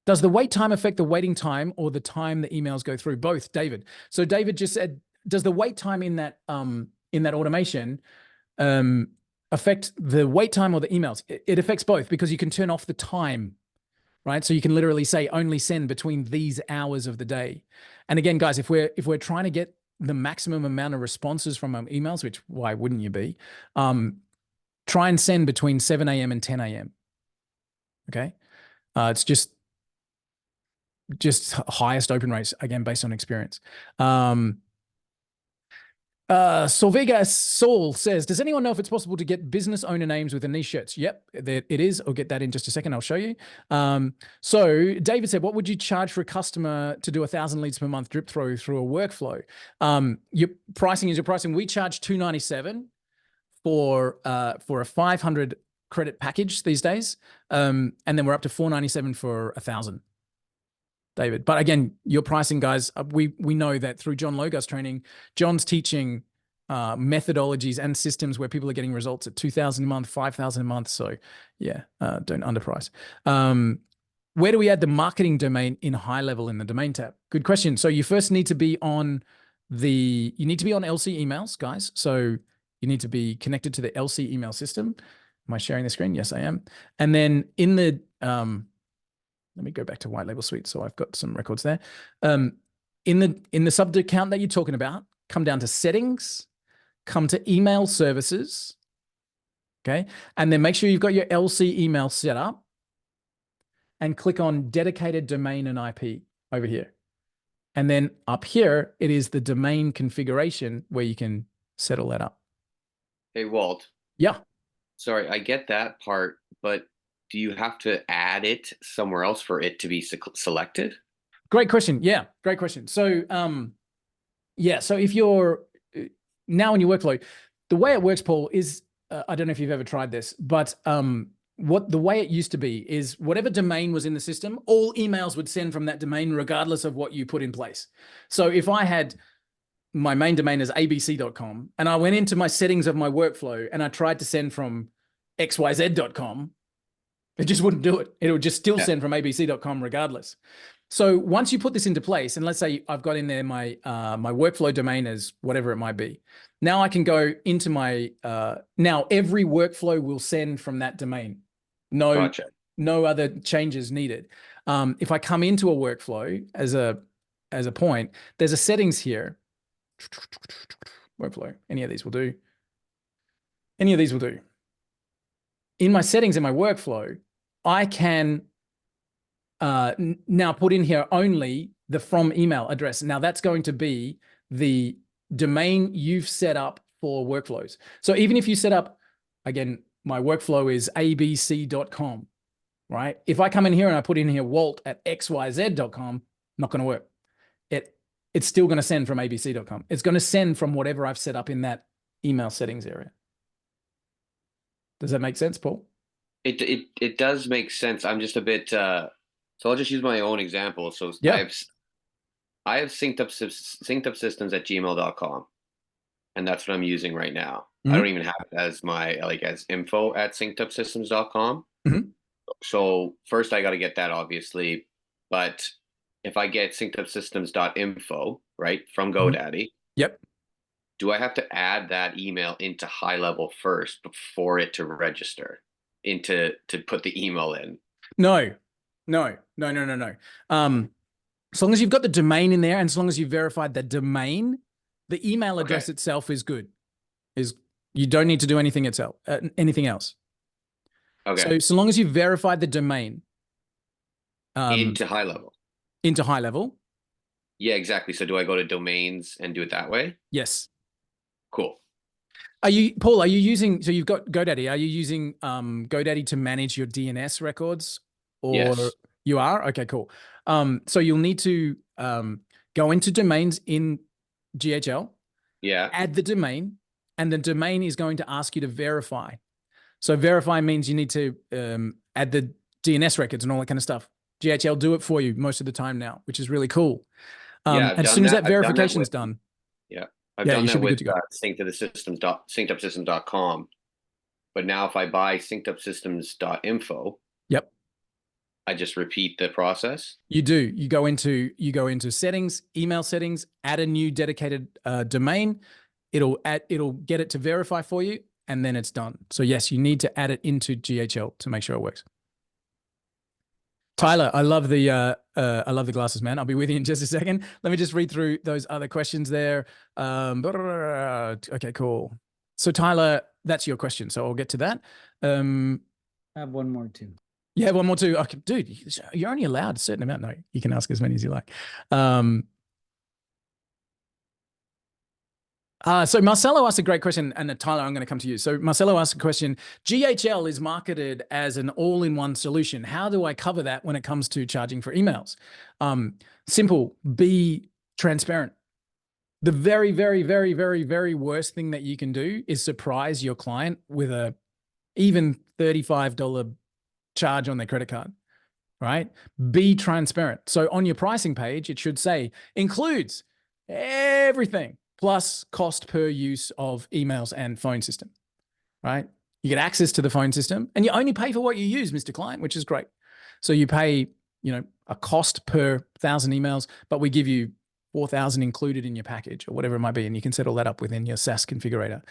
Does the wait time affect the waiting time or the time the emails go through? Both, David. So David just said, does the wait time in that automation affect the wait time or the emails? It affects both because you can turn off the time, right? So you can literally say only send between these hours of the day. And again, guys, if we're trying to get the maximum amount of responses from our emails, which why wouldn't you be? Try and send between 7 a.m. and 10 a.m. Okay. It's just highest open rates, again, based on experience. Solvega Saul says, does anyone know if it's possible to get business owner names with the niche shirts? Yep, it is. I'll get that in just a second. I'll show you. So David said, what would you charge for a customer to do 1,000 leads per month drip through a workflow? Your pricing is your pricing. We charge $297 for a 500 credit package these days. And then we're up to $497 for 1,000. David. But again, your pricing, guys, we know that through John Logar's training, John's teaching methodologies and systems where people are getting results at 2,000 a month, 5,000 a month. So yeah, don't underprice. Where do we add the marketing domain in high level in the domain tab? Good question. So you first need to be on LC emails, guys. So you need to be connected to the LC email system. Am I sharing the screen? Yes, I am. And then in the let me go back to White Label Suite. So I've got some records there. In the sub account that you're talking about, come down to settings, come to email services. Okay. And then make sure you've got your LC email set up and click on dedicated domain and IP over here. And then up here, it is the domain configuration where you can set all that up. Hey, Walt. Yeah. Sorry, I get that part, but do you have to add it somewhere else for it to be selected? Great question. Yeah, great question. So, so if you're now in your workflow, the way it works, Paul, is I don't know if you've ever tried this, but the way it used to be is whatever domain was in the system, all emails would send from that domain regardless of what you put in place. So if I had my main domain as abc.com and I went into my settings of my workflow and I tried to send from xyz.com, It just wouldn't do it. It would just still send from abc.com regardless. So once you put this into place, and let's say I've got in there my my workflow domain as whatever it might be. Now I can go into my now every workflow will send from that domain. No, no other changes needed. If I come into a workflow as a point, there's a settings here. Workflow. Any of these will do. Any of these will do. In my settings in my workflow, I can now put in here only the from email address. Now that's going to be the domain you've set up for workflows. So even if you set up, again, my workflow is abc.com, right? If I come in here and I put in here Walt at xyz.com, not going to work. It's still going to send from abc.com. It's going to send from whatever I've set up in that email settings area. Does that make sense, Paul? It does make sense. I'm just a bit so I'll just use my own example. So yeah. I have synced up systems at gmail.com, and that's what I'm using right now. I don't even have it as my as info at syncedupsystems.com. So first I got to get that, obviously, but if I get syncedupsystems.info, right, from GoDaddy, yep, do I have to add that email into high level first before it to register to put the email in? No. As long as you've got the domain in there and as long as you've verified the domain, the email address itself is good. You don't need to do anything else. Okay. So long as you've verified the domain. Into high level. Into high level. Yeah, exactly. So do I go to domains and do it that way? Yes. Cool. Paul, are you using, so you've got GoDaddy, are you using GoDaddy to manage your DNS records? Or yes. You are? Okay, cool. So you'll need to go into domains in GHL. Yeah. Add the domain, and the domain is going to ask you to verify. So verify means you need to add the DNS records and all that kind of stuff. GHL do it for you most of the time now, which is really cool. As soon as that verification is done. Yeah. I've done that with syncedupsystems.com. But now if I buy syncedupsystems.info, yep, I just repeat the process. You do. You go into settings, email settings, add a new dedicated domain. It'll get it to verify for you, and then it's done. So yes, you need to add it into GHL to make sure it works. Tyler, I love the glasses, man. I'll be with you in just a second. Let me just read through those other questions there. Okay, cool. So Tyler, that's your question. So I'll get to that. I have one more too. You have one more too. Okay, dude, you're only allowed a certain amount. No, you can ask as many as you like. So Marcelo asked a great question, and Tyler, I'm going to come to you. So Marcelo asked a question. GHL is marketed as an all-in-one solution. How do I cover that when it comes to charging for emails? Simple, be transparent. The very, very, very, very, very worst thing that you can do is surprise your client with a even $35 charge on their credit card, right? Be transparent. So on your pricing page, it should say includes everything plus cost per use of emails and phone system, right? You get access to the phone system and you only pay for what you use, Mr. Client, which is great. So you pay, a cost per 1,000 emails, but we give you 4,000 included in your package or whatever it might be. And you can set all that up within your SaaS configurator.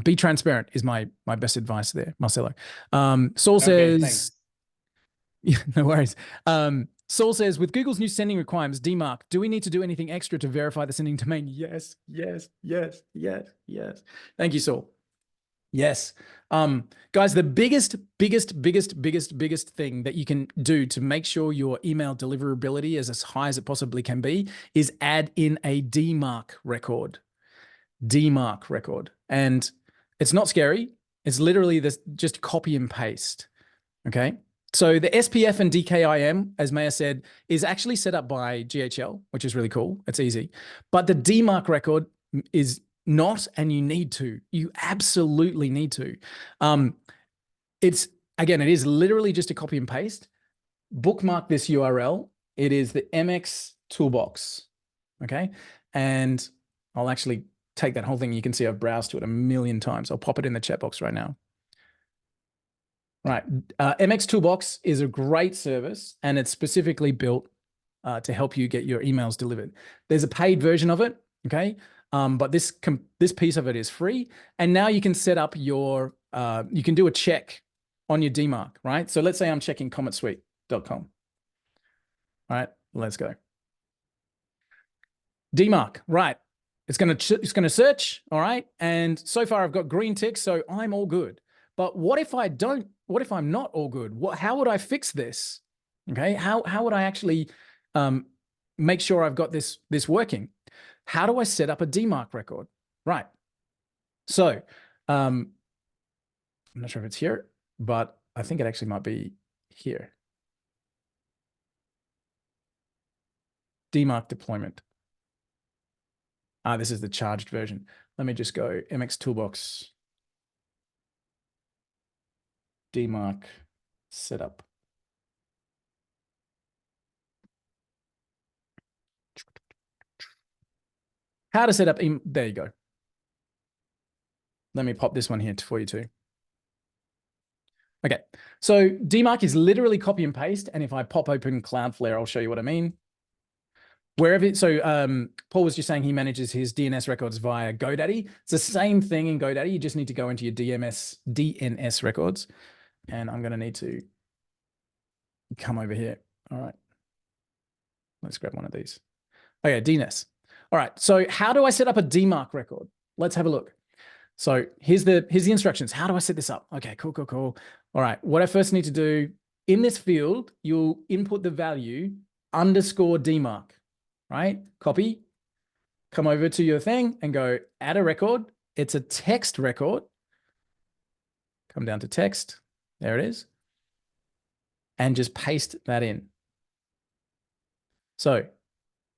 Be transparent is my best advice there, Marcelo. Saul says, yeah, no worries. Saul says, with Google's new sending requirements, DMARC, do we need to do anything extra to verify the sending domain? Yes. Thank you, Saul. Yes. Guys, the biggest thing that you can do to make sure your email deliverability is as high as it possibly can be is add in a DMARC record. DMARC record. And it's not scary. It's literally this, just copy and paste. Okay. So the SPF and DKIM, as Maya said, is actually set up by GHL, which is really cool. It's easy. But the DMARC record is not, and you need to. You absolutely need to. It is literally just a copy and paste. Bookmark this URL. It is the MX toolbox. Okay. And I'll actually take that whole thing. You can see I've browsed to it a million times. I'll pop it in the chat box right now. Right. MX Toolbox is a great service, and it's specifically built to help you get your emails delivered. There's a paid version of it, okay? But this piece of it is free, and now you can set up your you can do a check on your DMARC, right? So let's say I'm checking cometsuite.com. All right, let's go. DMARC, right? It's gonna search, all right? And so far I've got green ticks, so I'm all good. But what if I don't? What if I'm not all good? How would I fix this? Okay, how would I actually make sure I've got this working? How do I set up a DMARC record? Right. So I'm not sure if it's here, but I think it actually might be here. DMARC deployment. This is the charged version. Let me just go MX Toolbox. DMARC setup. How to set up, there you go. Let me pop this one here for you too. Okay, so DMARC is literally copy and paste. And if I pop open Cloudflare, I'll show you what I mean. Wherever, so Paul was just saying he manages his DNS records via GoDaddy. It's the same thing in GoDaddy. You just need to go into your DNS records. And I'm going to need to come over here. All right. Let's grab one of these. Okay, DNS. All right. So how do I set up a DMARC record? Let's have a look. So here's the instructions. How do I set this up? Okay, cool. All right. What I first need to do in this field, you'll input the value _DMARC, right? Copy, come over to your thing and go add a record. It's a text record. Come down to text. There it is. And just paste that in. So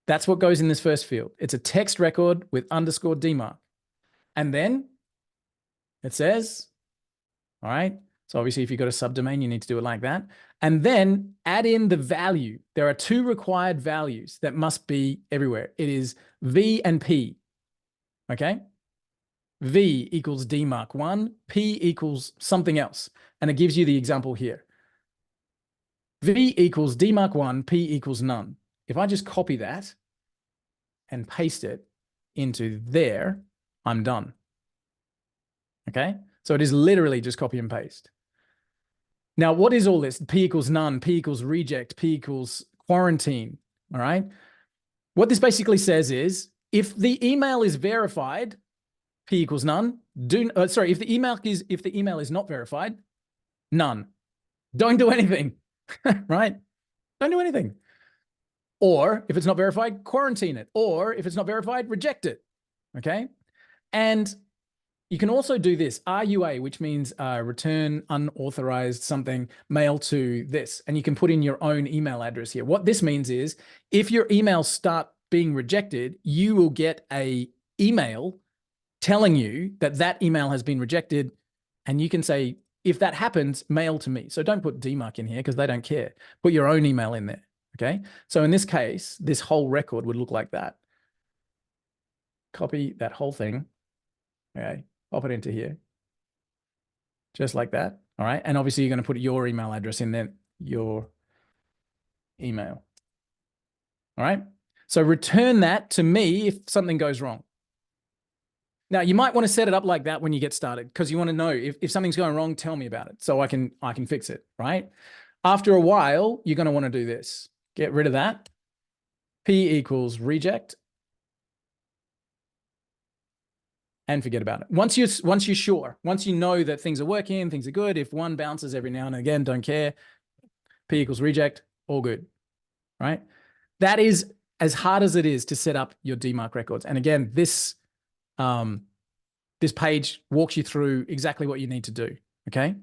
that's what goes in this first field. It's a text record with _DMARC. And then it says, all right, so obviously if you've got a subdomain, you need to do it like that. And then add in the value. There are two required values that must be everywhere. It is V and P, okay? V equals DMARC1, P equals something else. And it gives you the example here. V equals DMARC1, P equals none. If I just copy that and paste it into there, I'm done. Okay, so it is literally just copy and paste. Now, what is all this? P equals none, P equals reject, P equals quarantine, all right? What this basically says is, if the email is verified, P equals none. If the email is not verified, none. Don't do anything, right? Don't do anything. Or if it's not verified, quarantine it. Or if it's not verified, reject it, okay? And you can also do this, RUA, which means return unauthorized something, mail to this. And you can put in your own email address here. What this means is if your emails start being rejected, you will get an email telling you that that email has been rejected. And you can say, if that happens, mail to me. So don't put DMARC in here because they don't care. Put your own email in there, okay? So in this case, this whole record would look like that. Copy that whole thing, okay? Pop it into here, just like that, all right? And obviously you're going to put your email address in there, your email, all right? So return that to me if something goes wrong. Now, you might want to set it up like that when you get started because you want to know if something's going wrong, tell me about it so I can fix it, right? After a while, you're going to want to do this. Get rid of that. P equals reject. And forget about it. Once you're sure, once you know that things are working, things are good, if one bounces every now and again, don't care. P equals reject, all good, right? That is as hard as it is to set up your DMARC records. And again, this page walks you through exactly what you need to do, okay?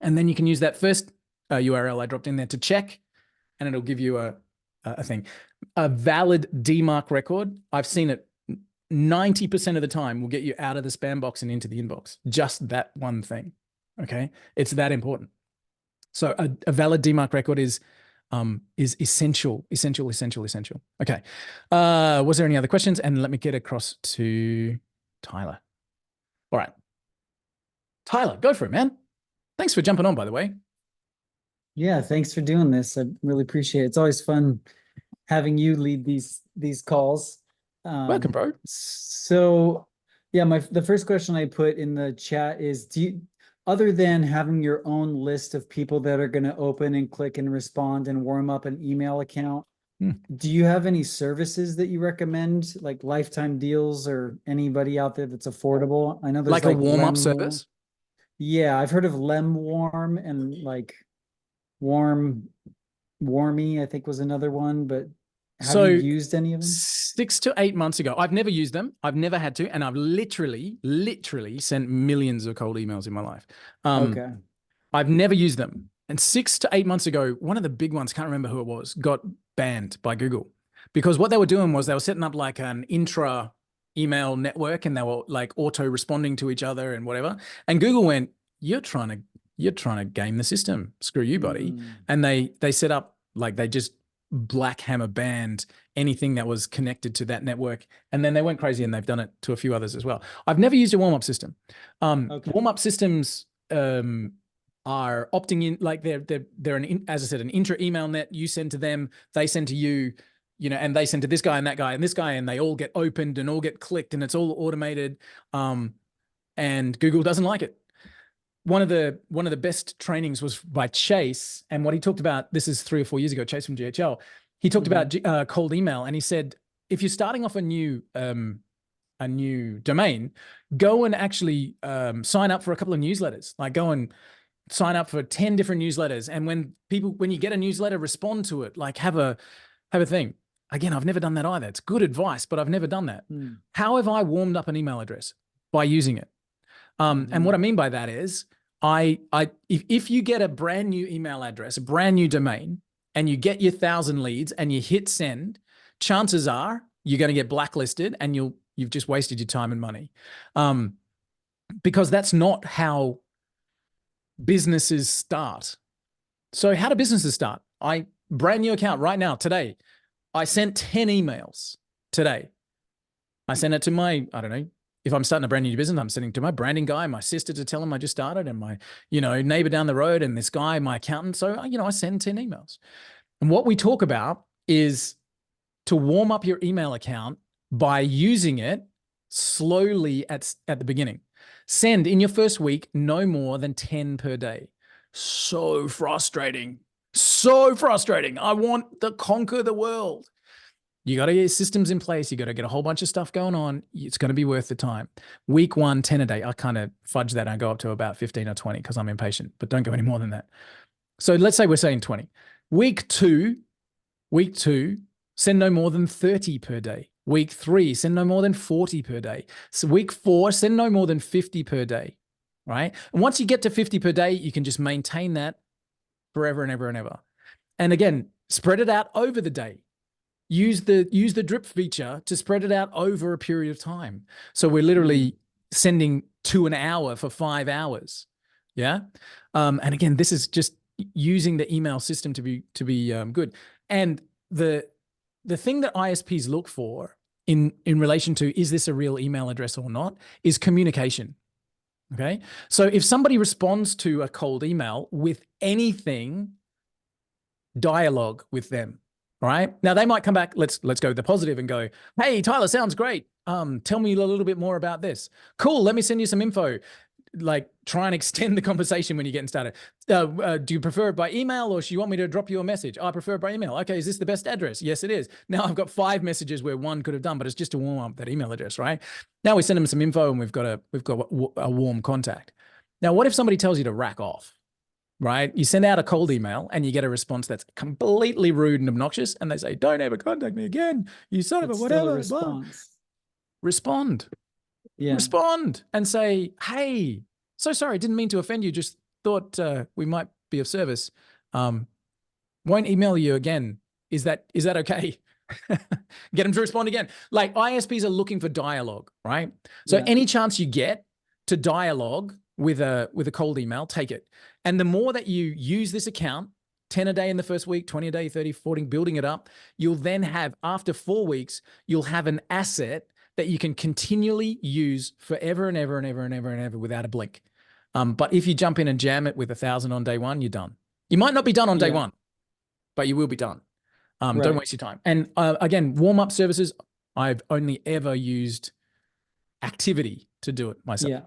And then you can use that first URL I dropped in there to check, and it'll give you a thing. A valid DMARC record, I've seen it 90% of the time will get you out of the spam box and into the inbox. Just that one thing, okay? It's that important. So a valid DMARC record is essential. Okay. Was there any other questions? And let me get across to Tyler. All right. Tyler, go for it, man. Thanks for jumping on, by the way. Yeah, thanks for doing this. I really appreciate it. It's always fun having you lead these calls. Welcome, bro. So yeah, the first question I put in the chat is, other than having your own list of people that are going to open and click and respond and warm up an email account, do you have any services that you recommend, like lifetime deals or anybody out there that's affordable? I know there's Like a warm-up service? Yeah, I've heard of LemWarm and like Warmy, I think was another one, but have you used any of them? 6 to 8 months ago, I've never used them. I've never had to, and I've literally sent millions of cold emails in my life. Okay. I've never used them. And 6 to 8 months ago, one of the big ones, can't remember who it was, got banned by Google because what they were doing was they were setting up like an intra email network and they were like auto responding to each other and whatever. And Google went, you're trying to game the system. Screw you, buddy. And they set up, like, they just black hammer banned anything that was connected to that network. And then they went crazy and they've done it to a few others as well. I've never used a warm-up system. Warm-up systems are opting in, like they're as I said, an intra email net. You send to them, they send to you, and they send to this guy and that guy and this guy, and they all get opened and all get clicked and it's all automated. And Google doesn't like it. One of the best trainings was by Chase, and what he talked about, this is 3 or 4 years ago, Chase from GHL, he talked about cold email, and he said, if you're starting off a new domain, go and actually sign up for a couple of newsletters, like go and sign up for 10 different newsletters. And when you get a newsletter, respond to it, like have a thing. Again, I've never done that either. It's good advice, but I've never done that. How have I warmed up an email address? By using it. And what I mean by that is if you get a brand new email address, a brand new domain, and you get your 1,000 leads and you hit send, chances are you're going to get blacklisted and you've just wasted your time and money. Because that's not how businesses start. So how do businesses start? Brand new account right now, today. I sent 10 emails today. I sent it to my, I don't know, if I'm starting a brand new business, I'm sending to my branding guy, my sister to tell him I just started, and my, neighbor down the road, and this guy, my accountant. So, I send 10 emails. And what we talk about is to warm up your email account by using it slowly at the beginning. Send in your first week no more than 10 per day. So frustrating. So frustrating. I want to conquer the world. You got to get systems in place. You got to get a whole bunch of stuff going on. It's going to be worth the time. Week 1, 10 a day. I kind of fudge that and I go up to about 15 or 20 because I'm impatient, but don't go any more than that. So let's say we're saying 20. Week 2, send no more than 30 per day. Week 3, send no more than 40 per day. So week 4, send no more than 50 per day, right? And once you get to 50 per day, you can just maintain that forever and ever and ever. And again, spread it out over the day. Use the drip feature to spread it out over a period of time. So we're literally sending 2 an hour for 5 hours. Yeah. And again, this is just using the email system to be good. And the thing that ISPs look for in relation to, is this a real email address or not, is communication. Okay. So if somebody responds to a cold email with anything, dialogue with them. All right. Now they might come back. Let's go with the positive and go, hey, Tyler, sounds great. Tell me a little bit more about this. Cool. Let me send you some info. Like, try and extend the conversation when you're getting started. Do you prefer it by email, or do you want me to drop you a message? I prefer it by email. Okay. Is this the best address? Yes, it is. Now I've got 5 messages where one could have done, but it's just to warm up that email address, right? Now we send them some info and we've got a warm contact. Now, what if somebody tells you to rack off? Right? You send out a cold email and you get a response that's completely rude and obnoxious, and they say, don't ever contact me again, you son of a whatever. Respond. Yeah. Respond and say, hey, so sorry, didn't mean to offend you, just thought we might be of service. Won't email you again. Is that okay? Get them to respond again. Like, ISPs are looking for dialogue, right? So any chance you get to dialogue with a cold email, take it. And the more that you use this account, 10 a day in the first week, 20 a day, 30, 40, building it up, you'll then have, after 4 weeks, you'll have an asset that you can continually use forever and ever and ever and ever and ever without a blink. But if you jump in and jam it with 1,000 on day one, you're done. You might not be done on day one, but you will be done. Don't waste your time. And again, warm-up services, I've only ever used Activity to do it myself. Yeah.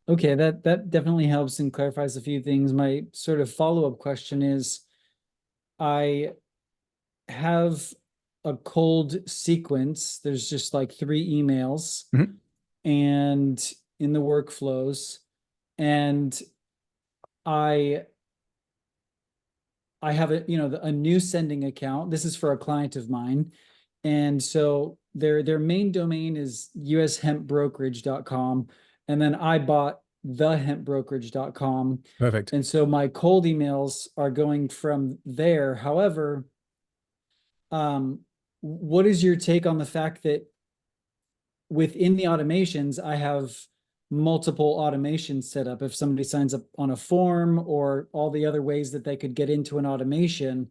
Okay, that definitely helps and clarifies a few things. My sort of follow-up question is, I have a cold sequence. There's just like 3 emails and in the workflows, and I have a new sending account. This is for a client of mine. And so their main domain is ushempbrokerage.com. And then I bought thehempbrokerage.com. Perfect. And so my cold emails are going from there. However, what is your take on the fact that within the automations, I have multiple automations set up? If somebody signs up on a form or all the other ways that they could get into an automation,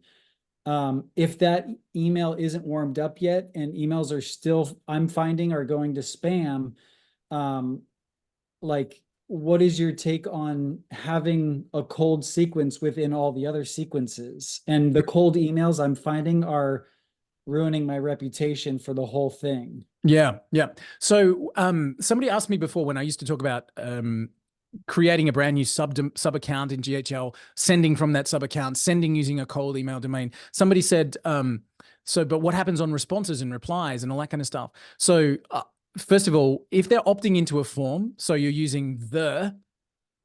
if that email isn't warmed up yet and emails are still, I'm finding, are going to spam, like, what is your take on having a cold sequence within all the other sequences? And the cold emails I'm finding are ruining my reputation for the whole thing. Yeah. So somebody asked me before, when I used to talk about creating a brand new sub account in GHL, sending from that sub account, sending using a cold email domain. Somebody said, but what happens on responses and replies and all that kind of stuff? So first of all, if they're opting into a form, so you're using the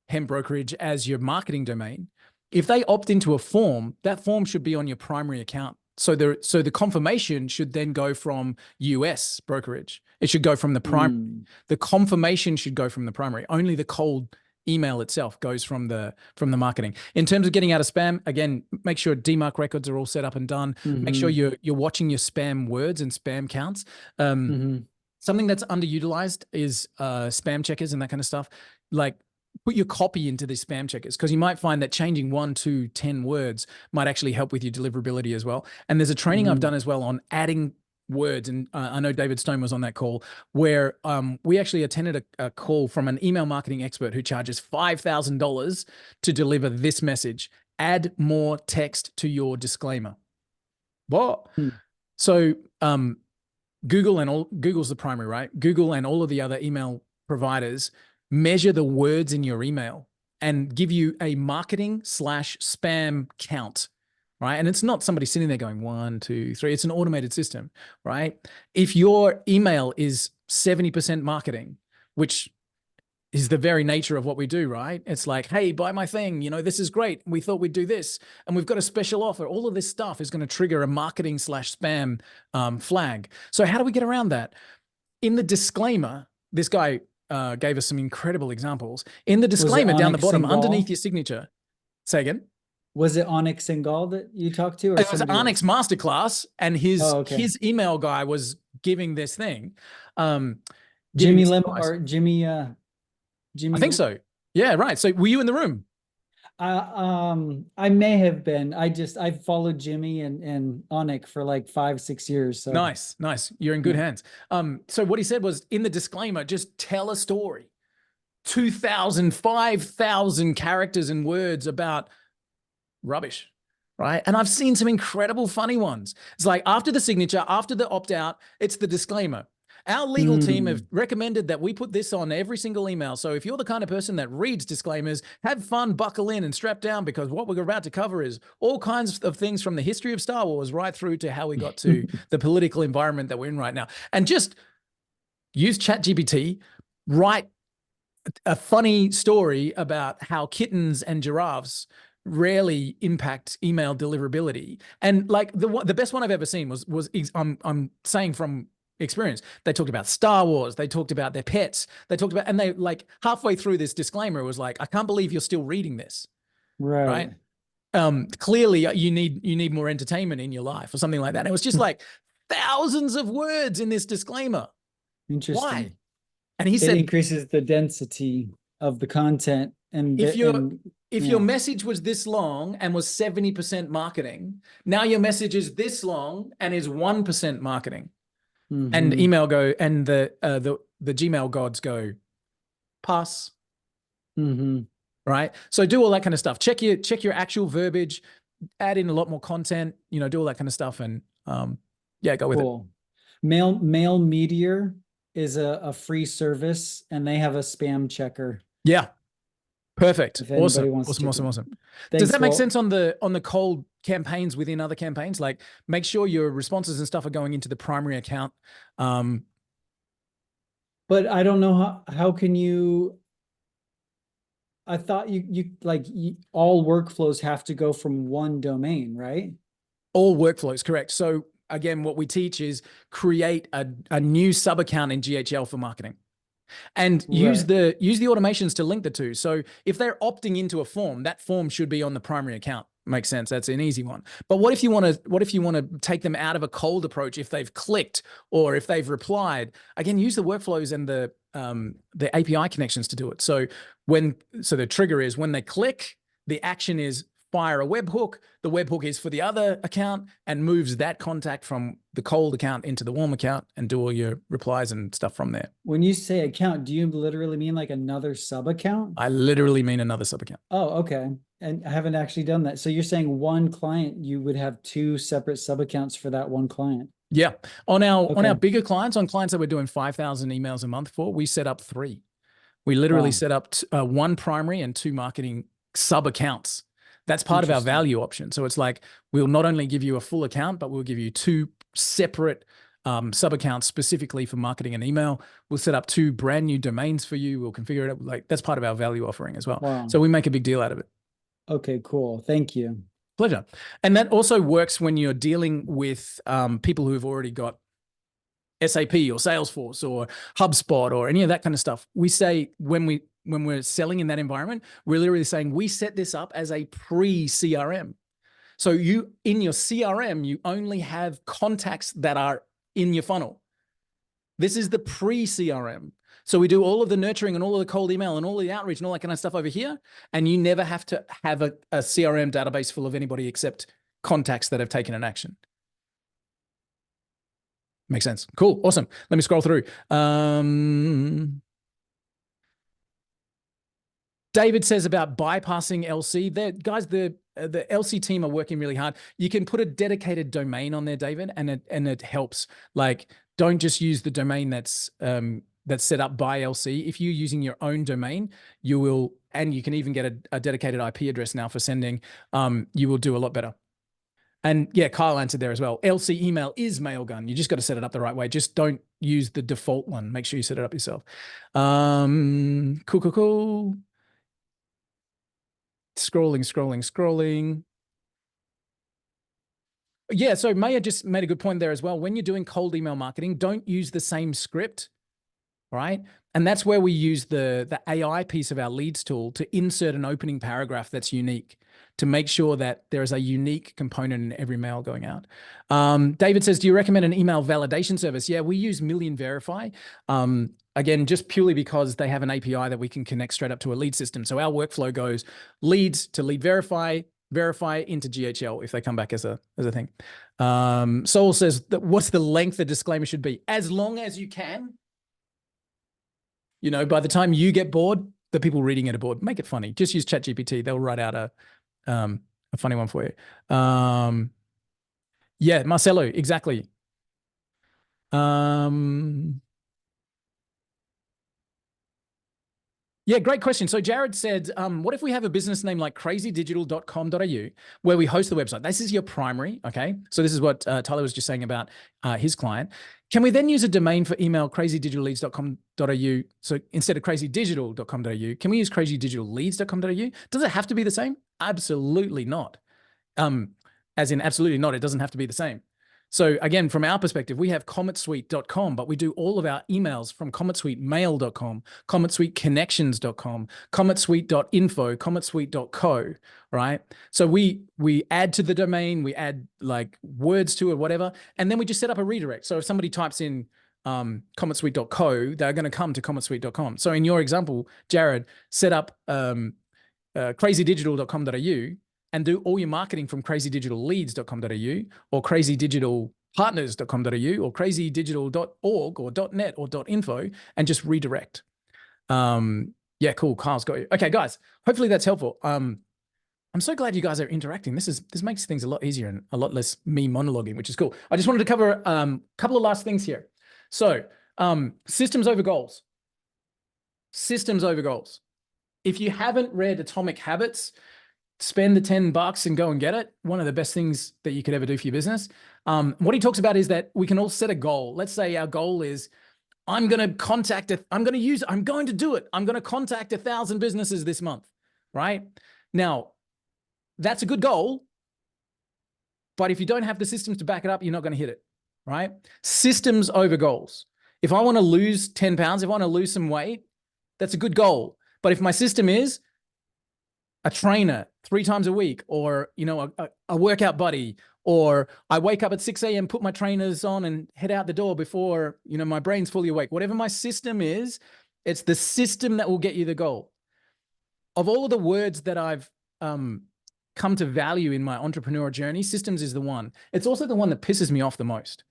hemp brokerage as your marketing domain, if they opt into a form, that form should be on your primary account. So the confirmation should then go from US brokerage. It should go from the primary. The confirmation should go from the primary. Only the cold email itself goes from the marketing. In terms of getting out of spam, again, make sure DMARC records are all set up and done. Make sure you're watching your spam words and spam counts. Something that's underutilized is spam checkers and that kind of stuff. Like, put your copy into the spam checkers, because you might find that changing 1 to 10 words might actually help with your deliverability as well. And there's a training I've done as well on adding words. And I know David Stone was on that call, where we actually attended a call from an email marketing expert who charges $5,000 to deliver this message: add more text to your disclaimer. What? So Google's the primary, right? Google and all of the other email providers measure the words in your email and give you a marketing/spam count, right? And it's not somebody sitting there going 1, 2, 3. It's an automated system, right? If your email is 70% marketing, which is the very nature of what we do, right? It's like, hey, buy my thing. This is great. We thought we'd do this, and we've got a special offer. All of this stuff is going to trigger a marketing/spam flag. So how do we get around that? In the disclaimer, this guy gave us some incredible examples. In the disclaimer down the bottom, underneath your signature. Say again. Was it Onyx Singal that you talked to? Or it was Onyx Masterclass, and his email guy was giving this thing. Jimmy Lim or Jimmy. I think so. Yeah, right. So were you in the room? I may have been. I've followed Jimmy and Onyx for like 5-6 years. So nice. You're in good hands. So what he said was, in the disclaimer, just tell a story. 2,000, 5,000 characters and words about rubbish, right? And I've seen some incredible funny ones. It's like, after the signature, after the opt-out, it's the disclaimer. Our legal team have recommended that we put this on every single email. So if you're the kind of person that reads disclaimers, have fun, buckle in and strap down, because what we're about to cover is all kinds of things from the history of Star Wars right through to how we got to the political environment that we're in right now. And just use ChatGPT, write a funny story about how kittens and giraffes rarely impact email deliverability. And like the best one I've ever seen was I'm saying from experience, they talked about Star Wars, they talked about their pets, they talked about, and they, like, halfway through this disclaimer, was like, I can't believe you're still reading this. Right. Clearly you need more entertainment in your life or something like that. And it was just like thousands of words in this disclaimer. Interesting. Why? And he said, increases the density of the content. And if your message was this long and was 70% marketing, now your message is this long and is 1% marketing. And email go, and the Gmail gods go, pass. Mm-hmm. right? So do all that kind of stuff. Check your actual verbiage, add in a lot more content, do all that kind of stuff, and yeah, go with it. Cool. Mail Meteor is a free service, and they have a spam checker. Yeah. Perfect. If anybody wants to Awesome. check it. Awesome. Does Thanks, that make Walt. sense on the cold campaigns within other campaigns? Like, make sure your responses and stuff are going into the primary account. But I don't know how can you. I thought all workflows have to go from one domain, right? All workflows, correct. So again, what we teach is create a new sub account in GHL for marketing. And use the automations to link the two. So if they're opting into a form, that form should be on the primary account. Makes sense. That's an easy one. But what if you want to take them out of a cold approach if they've clicked or if they've replied? Again, use the workflows and the API connections to do it. So the trigger is when they click, the action is fire a webhook. The webhook is for the other account and moves that contact from the cold account into the warm account and do all your replies and stuff from there. When you say account, do you literally mean like another sub account? I literally mean another sub account. Oh, okay. And I haven't actually done that. So you're saying one client, you would have two separate sub accounts for that one client? Yeah. On our bigger clients, on clients that we're doing 5,000 emails a month for, we set up 3. We literally set up 1 primary and 2 marketing sub accounts. That's part of our value option. So it's like, we'll not only give you a full account, but we'll give you 2 separate sub accounts specifically for marketing and email. We'll set up 2 brand new domains for you. We'll configure it. Like, that's part of our value offering as well. Wow. So we make a big deal out of it. Okay, cool. Thank you. Pleasure. And that also works when you're dealing with people who have already got SAP or Salesforce or HubSpot or any of that kind of stuff. We say when we're selling in that environment, we're literally saying we set this up as a pre-CRM. So in your CRM, you only have contacts that are in your funnel. This is the pre-CRM. So we do all of the nurturing and all of the cold email and all of the outreach and all that kind of stuff over here. And you never have to have a CRM database full of anybody except contacts that have taken an action. Makes sense. Cool. Awesome. Let me scroll through. David says about bypassing LC. Guys, the LC team are working really hard. You can put a dedicated domain on there, David, and it helps. Like, don't just use the domain that's set up by LC. If you're using your own domain, you will, and you can even get a dedicated IP address now for sending. You will do a lot better. And yeah, Kyle answered there as well. LC email is Mailgun. You just got to set it up the right way. Just don't use the default one. Make sure you set it up yourself. Cool. Scrolling. Yeah, so Maya just made a good point there as well. When you're doing cold email marketing, don't use the same script, right? And that's where we use the AI piece of our leads tool to insert an opening paragraph that's unique, to make sure that there is a unique component in every mail going out. David says, do you recommend an email validation service? Yeah, we use Million Verify. Again, just purely because they have an API that we can connect straight up to a lead system. So our workflow goes leads to lead verify into GHL if they come back as a thing. Sol says, what's the length the disclaimer should be? As long as you can. By the time you get bored, the people reading it are bored. Make it funny. Just use ChatGPT. They'll write out a funny one for you. Yeah, Marcelo, exactly. Yeah, great question. So Jared said, what if we have a business name like crazydigital.com.au where we host the website? This is your primary, okay? So this is what Tyler was just saying about his client. Can we then use a domain for email, crazydigitalleads.com.au? So instead of crazydigital.com.au, can we use crazydigitalleads.com.au? Does it have to be the same? Absolutely not. As in absolutely not. It doesn't have to be the same. So again, from our perspective, we have cometsuite.com, but we do all of our emails from cometsuitemail.com, cometsuiteconnections.com, cometsuite.info, cometsuite.co, right? So we add to the domain, we add like words to it, whatever, and then we just set up a redirect. So if somebody types in cometsuite.co, they're going to come to cometsuite.com. So in your example, Jared, set up crazydigital.com.au and do all your marketing from crazydigitalleads.com.au or crazydigitalpartners.com.au or crazydigital.org or .net or .info and just redirect. Yeah, cool. Kyle's got you. Okay, guys, hopefully that's helpful. I'm so glad you guys are interacting. This makes things a lot easier and a lot less me monologuing, which is cool. I just wanted to cover a couple of last things here. So systems over goals. Systems over goals. If you haven't read Atomic Habits, spend the $10 and go and get it. One of the best things that you could ever do for your business. What he talks about is that we can all set a goal. Let's say our goal is, I'm going to contact I'm going to do it. I'm going to contact 1,000 businesses this month, right? Now, that's a good goal, but if you don't have the systems to back it up, you're not going to hit it, right? Systems over goals. If I want to lose 10 pounds, if I want to lose some weight, that's a good goal. But if my system is a trainer 3 times a week, or, you know, a workout buddy, or I wake up at 6 a.m., put my trainers on and head out the door before, you know, my brain's fully awake, whatever my system is, it's the system that will get you the goal. Of all of the words that I've come to value in my entrepreneurial journey, systems is the one. It's also the one that pisses me off the most,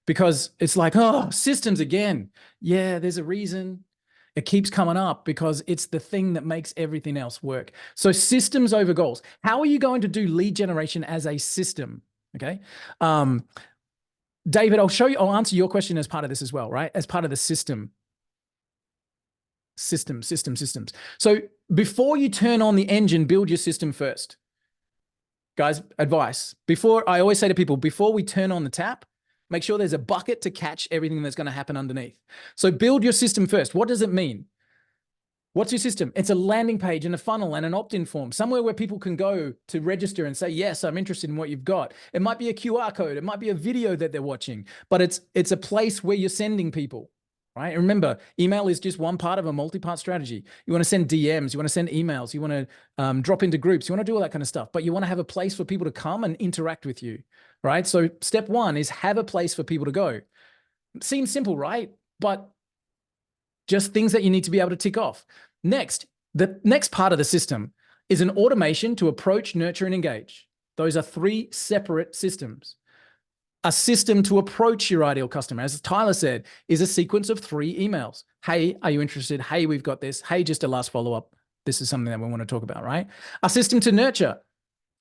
because it's like, oh, systems again. Yeah, there's a reason. It keeps coming up because it's the thing that makes everything else work. So systems over goals. How are you going to do lead generation as a system? Okay. David, I'll answer your question as part of this as well, right? As part of the system. Systems. So before you turn on the engine, build your system first. Guys, advice. I always say to people, before we turn on the tap, make sure there's a bucket to catch everything that's going to happen underneath. So build your system first. What does it mean? What's your system? It's a landing page and a funnel and an opt-in form, somewhere where people can go to register and say, yes, I'm interested in what you've got. It might be a QR code. It might be a video that they're watching, but it's a place where you're sending people, right? And remember, email is just one part of a multi-part strategy. You want to send DMs, you want to send emails, you want to drop into groups, you want to do all that kind of stuff, but you want to have a place for people to come and interact with you, right? So step one is have a place for people to go. Seems simple, right? But just things that you need to be able to tick off. Next, the next part of the system is an automation to approach, nurture, and engage. Those are 3 separate systems. A system to approach your ideal customer, as Tyler said, is a sequence of 3 emails. Hey, are you interested? Hey, we've got this. Hey, just a last follow-up. This is something that we want to talk about, right? A system to nurture.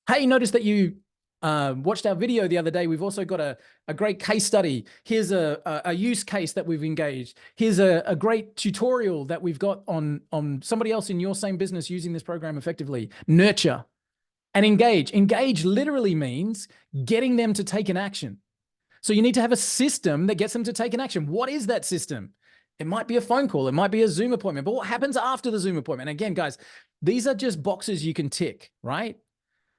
Hey, notice that you watched our video the other day. We've also got a great case study. Here's a use case that we've engaged. Here's a great tutorial that we've got on somebody else in your same business using this program effectively. Nurture and engage. Engage literally means getting them to take an action. So you need to have a system that gets them to take an action. What is that system? It might be a phone call. It might be a Zoom appointment. But what happens after the Zoom appointment? And again, guys, these are just boxes you can tick, right?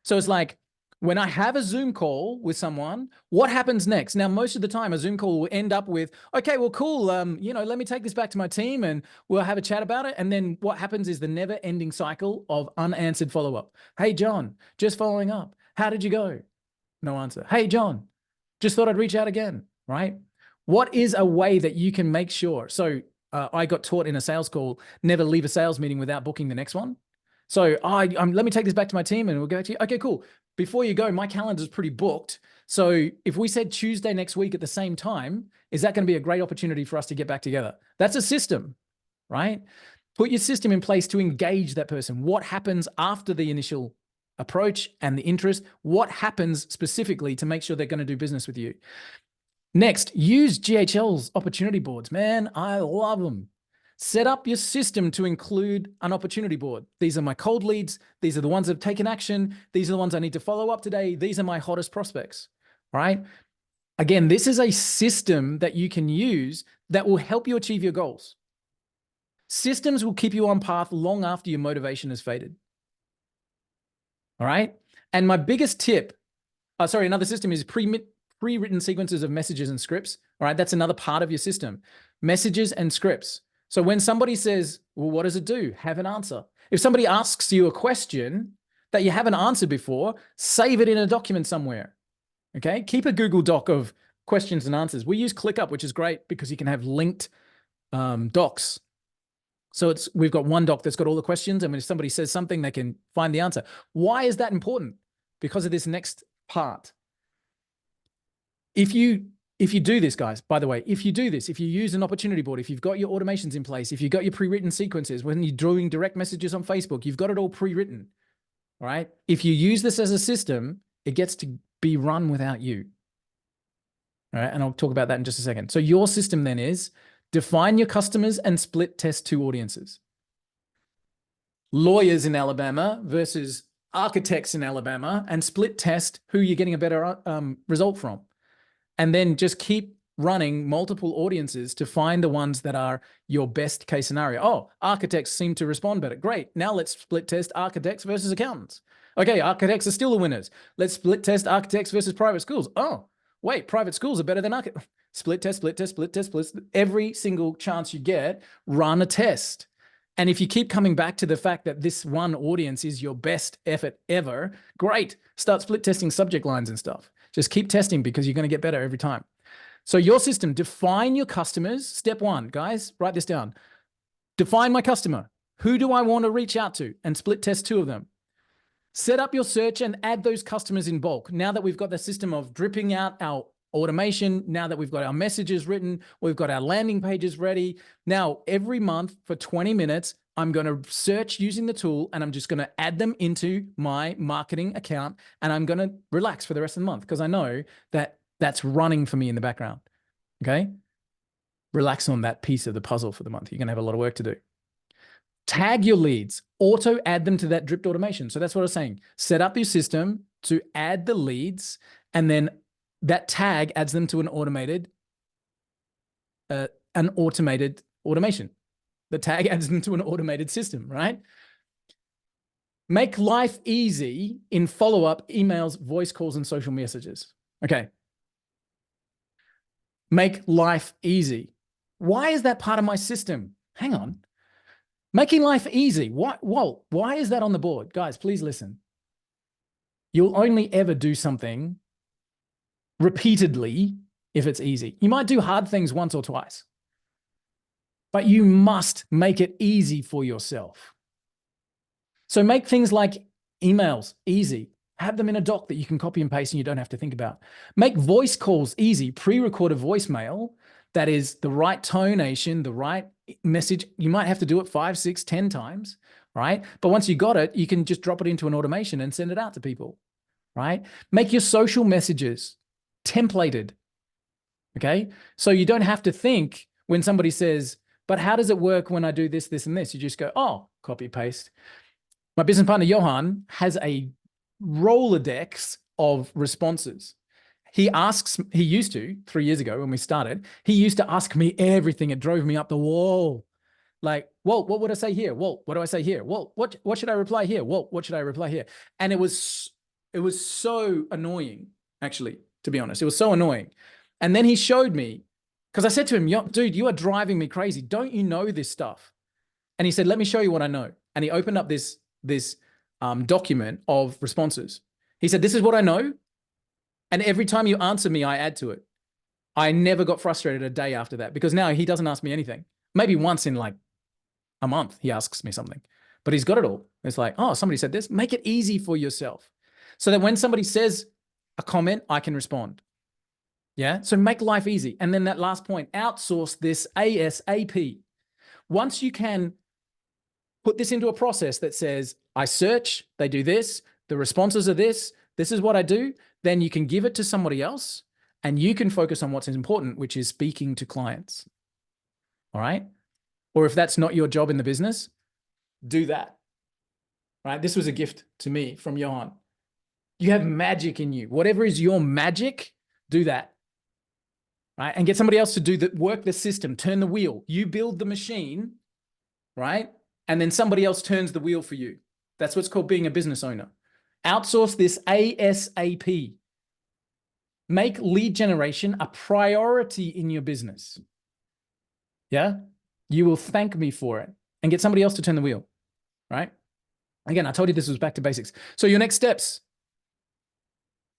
So it's like, when I have a Zoom call with someone, what happens next? Now, most of the time, a Zoom call will end up with, okay, well, cool. You know, let me take this back to my team and we'll have a chat about it. And then what happens is the never-ending cycle of unanswered follow-up. Hey, John, just following up. How did you go? No answer. Hey, John, just thought I'd reach out again, right? What is a way that you can make sure? So I got taught in a sales call, never leave a sales meeting without booking the next one. So let me take this back to my team and we'll go to you. Okay, cool. Before you go, my calendar's pretty booked. So if we said Tuesday next week at the same time, is that going to be a great opportunity for us to get back together? That's a system, right? Put your system in place to engage that person. What happens after the initial approach and the interest? What happens specifically to make sure they're going to do business with you? Next, use GHL's opportunity boards. Man, I love them. Set up your system to include an opportunity board. These are my cold leads. These are the ones that have taken action. These are the ones I need to follow up today. These are my hottest prospects, all right? Again, this is a system that you can use that will help you achieve your goals. Systems will keep you on path long after your motivation has faded, all right? And my biggest tip, another system is pre-written sequences of messages and scripts, all right? That's another part of your system, messages and scripts. So when somebody says, well, what does it do? Have an answer. If somebody asks you a question that you haven't answered before, save it in a document somewhere, okay? Keep a Google Doc of questions and answers. We use ClickUp, which is great because you can have linked docs. So we've got one doc that's got all the questions, and when somebody says something, they can find the answer. Why is that important? Because of this next part. If you if you do this, guys, by the way, if you do this, if you use an opportunity board, if you've got your automations in place, if you've got your pre-written sequences, when you're doing direct messages on Facebook, you've got it all pre-written, all right? If you use this as a system, it gets to be run without you. All right, and I'll talk about that in just a second. So your system then is define your customers and split test 2 audiences. Lawyers in Alabama versus architects in Alabama, and split test who you're getting a better result from. And then just keep running multiple audiences to find the ones that are your best case scenario. Oh, architects seem to respond better. Great. Now let's split test architects versus accountants. Okay, architects are still the winners. Let's split test architects versus private schools. Oh, wait, private schools are better than architects. Split test, split test, split test, split test. Every single chance you get, run a test. And if you keep coming back to the fact that this one audience is your best effort ever, great. Start split testing subject lines and stuff. Just keep testing because you're going to get better every time. So your system, define your customers. Step 1, guys, write this down. Define my customer. Who do I want to reach out to? And split test 2 of them. Set up your search and add those customers in bulk. Now that we've got the system of dripping out our automation, now that we've got our messages written, we've got our landing pages ready. Now, every month for 20 minutes, I'm going to search using the tool and I'm just going to add them into my marketing account and I'm going to relax for the rest of the month because I know that that's running for me in the background. Okay? Relax on that piece of the puzzle for the month. You're going to have a lot of work to do. Tag your leads, auto add them to that dripped automation. So that's what I was saying. Set up your system to add the leads, and then that tag adds them to an automated automation. The tag adds them to an automated system, right? Make life easy in follow-up emails, voice calls, and social messages. Okay. Make life easy. Why is that part of my system? Hang on. Making life easy. Why is that on the board? Guys, please listen. You'll only ever do something repeatedly if it's easy. You might do hard things once or twice, but you must make it easy for yourself. So make things like emails easy. Have them in a doc that you can copy and paste and you don't have to think about. Make voice calls easy. Pre-record a voicemail that is the right tonation, the right message. You might have to do it 5, 6, 10 times, right? But once you got it, you can just drop it into an automation and send it out to people, right? Make your social messages templated, okay? So you don't have to think when somebody says, but how does it work when I do this, this, and this? You just go, oh, copy, paste. My business partner, Johan, has a Rolodex of responses. He used to, 3 years ago when we started, he used to ask me everything. It drove me up the wall. Like, Walt, what would I say here? Walt, what do I say here? Walt, what should I reply here? Walt, what should I reply here? And it was so annoying, actually, to be honest. It was so annoying. And then he showed me, because I said to him, dude, you are driving me crazy. Don't you know this stuff? And he said, let me show you what I know. And he opened up this document of responses. He said, this is what I know. And every time you answer me, I add to it. I never got frustrated a day after that because now he doesn't ask me anything. Maybe once in like a month, he asks me something, but he's got it all. It's like, oh, somebody said this. Make it easy for yourself so that when somebody says a comment, I can respond. Yeah. So make life easy. And then that last point, outsource this ASAP. Once you can put this into a process that says, I search, they do this, the responses are this is what I do, then you can give it to somebody else and you can focus on what's important, which is speaking to clients. All right. Or if that's not your job in the business, do that. Right. This was a gift to me from Johan. You have magic in you. Whatever is your magic, do that. Right. And get somebody else to do work the system, turn the wheel. You build the machine, right? And then somebody else turns the wheel for you. That's what's called being a business owner. Outsource this ASAP. Make lead generation a priority in your business. Yeah? You will thank me for it and get somebody else to turn the wheel, right? Again, I told you this was back to basics. So your next steps,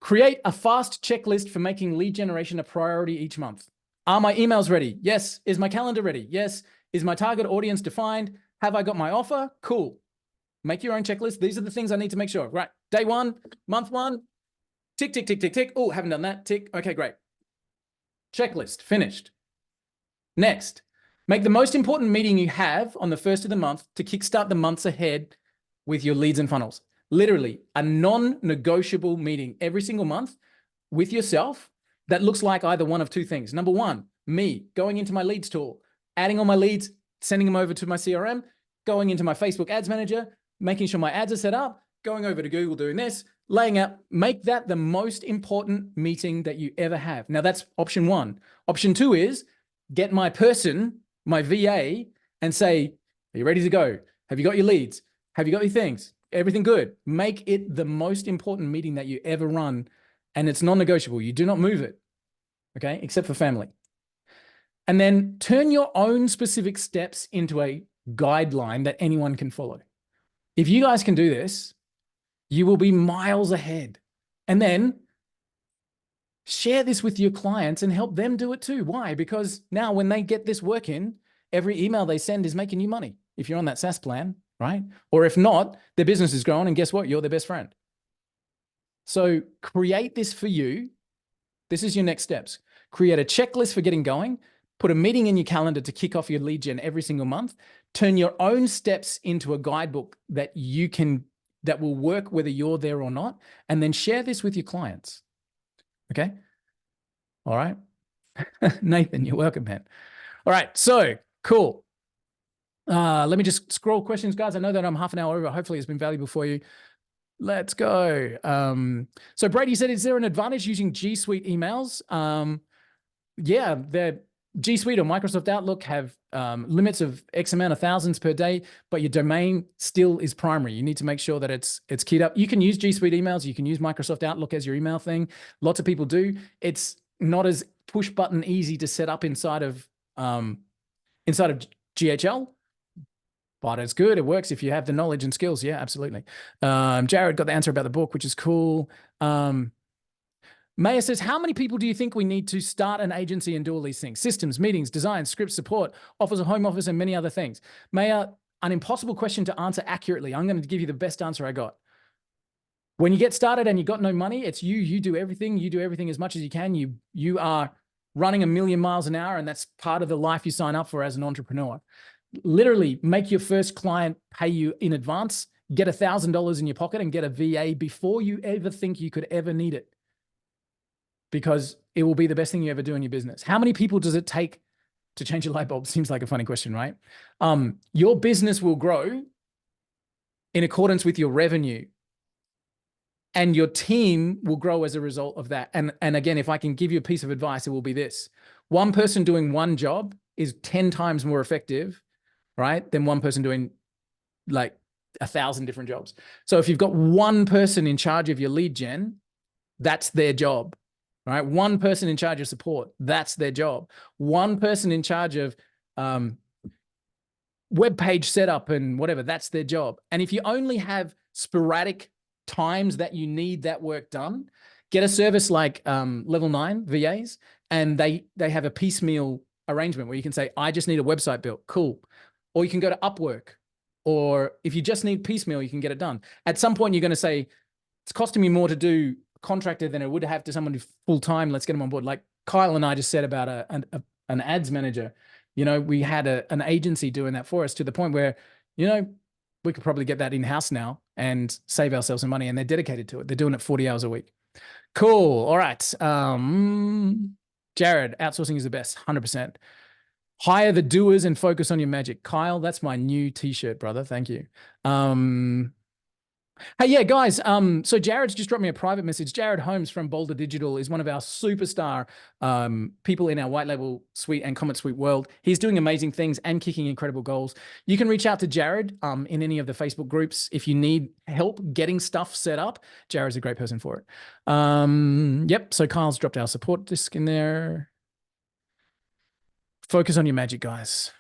create a fast checklist for making lead generation a priority each month. Are my emails ready? Yes. Is my calendar ready? Yes. Is my target audience defined? Have I got my offer? Cool. Make your own checklist. These are the things I need to make sure. Right. Day 1, month 1, tick, tick, tick, tick, tick. Oh, haven't done that. Tick. Okay, great. Checklist, finished. Next, make the most important meeting you have on the first of the month to kickstart the months ahead with your leads and funnels. Literally a non-negotiable meeting every single month with yourself that looks like either one of two things. Number one, me going into my leads tool, adding all my leads, sending them over to my CRM, going into my Facebook ads manager, making sure my ads are set up, going over to Google, doing this, laying out, make that the most important meeting that you ever have. Now that's option one. Option two is get my person, my VA, and say, are you ready to go? Have you got your leads? Have you got your things? Everything good? Make it the most important meeting that you ever run. And it's non-negotiable. You do not move it, okay? Except for family. And then turn your own specific steps into a guideline that anyone can follow. If you guys can do this, you will be miles ahead. And then share this with your clients and help them do it too. Why? Because now when they get this working, every email they send is making you money if you're on that SaaS plan, right? Or if not, their business is growing and guess what? You're their best friend. So create this for you. This is your next steps. Create a checklist for getting going. Put a meeting in your calendar to kick off your lead gen every single month. Turn your own steps into a guidebook that will work whether you're there or not. And then share this with your clients. Okay. All right. Nathan, you're welcome, man. All right. So cool. Let me just scroll questions, guys. I know that I'm half an hour over. Hopefully it's been valuable for you. Let's go. So Brady said, is there an advantage using G Suite emails? Yeah, the G Suite or Microsoft Outlook have limits of X amount of thousands per day, but your domain still is primary. You need to make sure that it's keyed up. You can use G Suite emails. You can use Microsoft Outlook as your email thing. Lots of people do. It's not as push button easy to set up inside of GHL. But it's good. It works if you have the knowledge and skills. Yeah, absolutely. Jared got the answer about the book, which is cool. Maya says, how many people do you think we need to start an agency and do all these things? Systems, meetings, design, scripts, support, offers a home office, and many other things. Maya, an impossible question to answer accurately. I'm going to give you the best answer I got. When you get started and you got no money, it's you do everything. You do everything as much as you can. You are running 1,000,000 miles an hour, and that's part of the life you sign up for as an entrepreneur. Literally make your first client pay you in advance, get $1,000 in your pocket and get a VA before you ever think you could ever need it. Because it will be the best thing you ever do in your business. How many people does it take to change a light bulb? Seems like a funny question, right? Your business will grow in accordance with your revenue, and your team will grow as a result of that. And again, if I can give you a piece of advice, it will be this. One person doing one job is 10 times more effective, right, than one person doing like 1,000 different jobs. So if you've got one person in charge of your lead gen, that's their job. Right? One person in charge of support, that's their job. One person in charge of web page setup and whatever, that's their job. And if you only have sporadic times that you need that work done, get a service like Level 9 VAs, and they have a piecemeal arrangement where you can say, I just need a website built. Cool. Or you can go to Upwork, or if you just need piecemeal, you can get it done. At some point, you're going to say, it's costing me more to do contractor than it would have to someone who's full time. Let's get them on board. Like Kyle and I just said about an ads manager. You know, we had an agency doing that for us to the point where, you know, we could probably get that in house now and save ourselves some money. And they're dedicated to it. They're doing it 40 hours a week. Cool. All right. Jared, outsourcing is the best. 100%. Hire the doers and focus on your magic. Kyle, that's my new t-shirt, brother. Thank you. Hey, yeah, guys. So Jared's just dropped me a private message. Jared Holmes from Boulder Digital is one of our superstar people in our white label suite and Comet Suite world. He's doing amazing things and kicking incredible goals. You can reach out to Jared in any of the Facebook groups if you need help getting stuff set up. Jared's a great person for it. Yep. So Kyle's dropped our support disc in there. Focus on your magic, guys.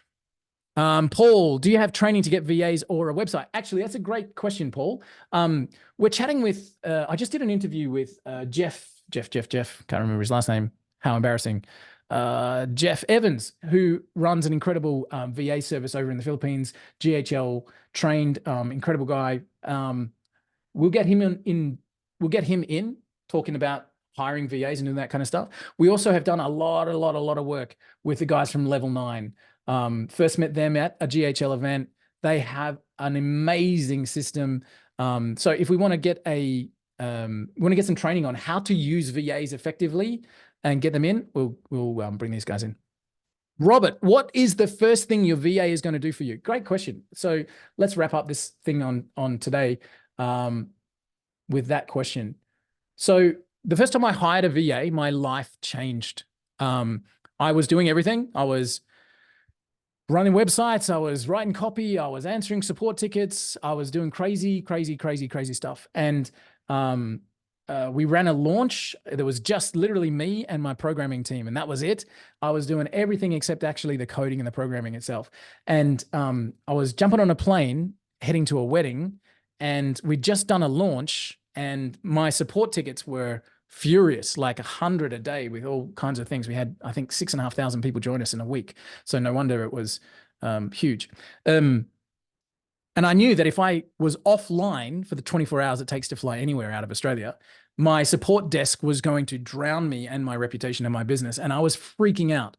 Paul, do you have training to get VAs or a website? Actually, that's a great question, Paul. We're chatting with, I just did an interview with Jeff, can't remember his last name. How embarrassing. Jeff Evans, who runs an incredible VA service over in the Philippines, GHL trained, incredible guy. We'll get him in talking about hiring VAs and doing that kind of stuff. We also have done a lot of work with the guys from Level 9. First met them at a GHL event. They have an amazing system. So if we want to get some training on how to use VAs effectively and get them in, we'll bring these guys in. Robert, what is the first thing your VA is going to do for you? Great question. So let's wrap up this thing on today with that question. So the first time I hired a VA, my life changed. I was doing everything. I was running websites. I was writing copy. I was answering support tickets. I was doing crazy stuff. And we ran a launch. There was just literally me and my programming team, and that was it. I was doing everything except actually the coding and the programming itself. And I was jumping on a plane heading to a wedding, and we'd just done a launch, and my support tickets were furious, like 100 a day with all kinds of things. We had, I think, 6,500 people join us in a week. So no wonder it was huge. And I knew that if I was offline for the 24 hours it takes to fly anywhere out of Australia, my support desk was going to drown me and my reputation and my business. And I was freaking out.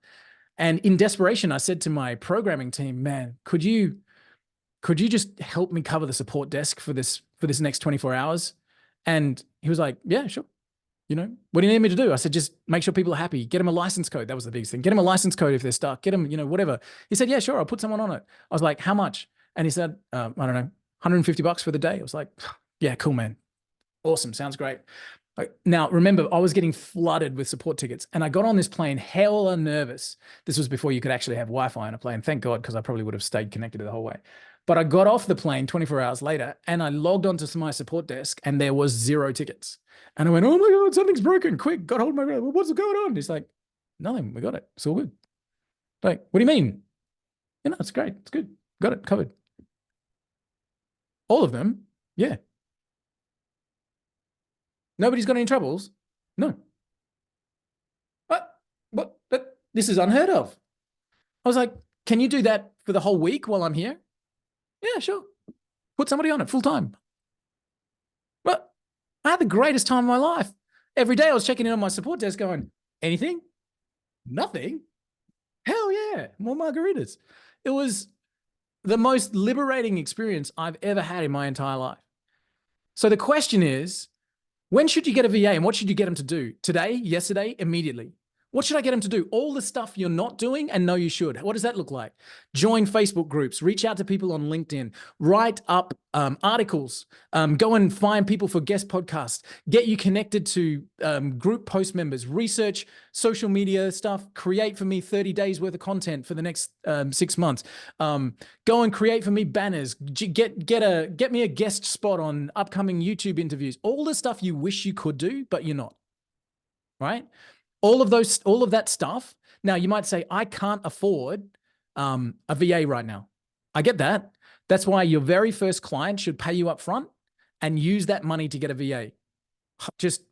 And in desperation, I said to my programming team, man, could you just help me cover the support desk for this next 24 hours? And he was like, yeah, sure. What do you need me to do? I said, just make sure people are happy. Get them a license code. That was the biggest thing. Get them a license code if they're stuck. Get them, whatever. He said, yeah, sure. I'll put someone on it. I was like, how much? And he said, I don't know, $150 for the day. I was like, yeah, cool, man. Awesome. Sounds great. Now, remember, I was getting flooded with support tickets, and I got on this plane hella nervous. This was before you could actually have Wi-Fi on a plane. Thank God, because I probably would have stayed connected the whole way. But I got off the plane 24 hours later, and I logged onto my support desk, and there was 0 tickets. And I went, oh my God, something's broken. Quick, got hold of my brother. What's going on? He's like, nothing. We got it. It's all good. Like, what do you mean? It's great. It's good. Got it covered. All of them? Yeah. Nobody's got any troubles? No. What? This is unheard of. I was like, can you do that for the whole week while I'm here? Yeah, sure. Put somebody on it full time. Well, I had the greatest time of my life. Every day I was checking in on my support desk going, anything? Nothing? Hell yeah, more margaritas. It was the most liberating experience I've ever had in my entire life. So the question is, when should you get a VA and what should you get them to do? Today, yesterday, immediately. What should I get them to do? All the stuff you're not doing and know you should. What does that look like? Join Facebook groups, reach out to people on LinkedIn, write up articles, go and find people for guest podcasts, get you connected to group post members, research social media stuff, create for me 30 days worth of content for the next 6 months. Go and create for me banners, get me a guest spot on upcoming YouTube interviews, all the stuff you wish you could do, but you're not, right? All of that stuff. Now you might say, I can't afford a VA right now. I get that. That's why your very first client should pay you up front and use that money to get a VA. Just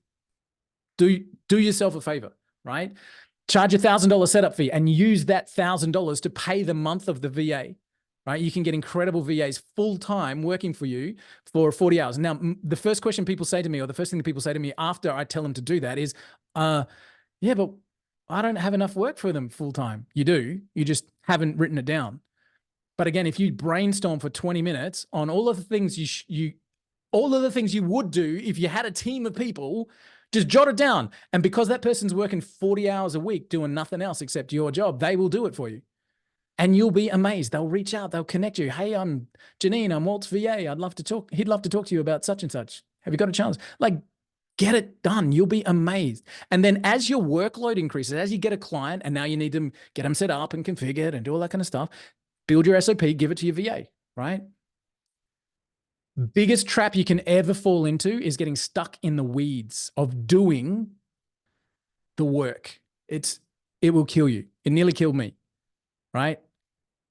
do yourself a favor, right? Charge $1,000 setup fee and use that $1,000 to pay the month of the VA, right? You can get incredible VAs full-time working for you for 40 hours. Now, the first question people say to me, or the first thing that people say to me after I tell them to do that is, yeah, but I don't have enough work for them full-time. You do, you just haven't written it down. But again, if you brainstorm for 20 minutes on all of the things all of the things you would do if you had a team of people, just jot it down. And because that person's working 40 hours a week doing nothing else except your job, they will do it for you. And you'll be amazed. They'll reach out, they'll connect you. Hey, I'm Janine, I'm Walt's VA. I'd love to talk. He'd love to talk to you about such and such. Have you got a chance? Like, get it done. You'll be amazed. And then as your workload increases, as you get a client and now you need to get them set up and configured and do all that kind of stuff, build your SOP, give it to your VA, right? Biggest trap you can ever fall into is getting stuck in the weeds of doing the work. It will kill you. It nearly killed me, right?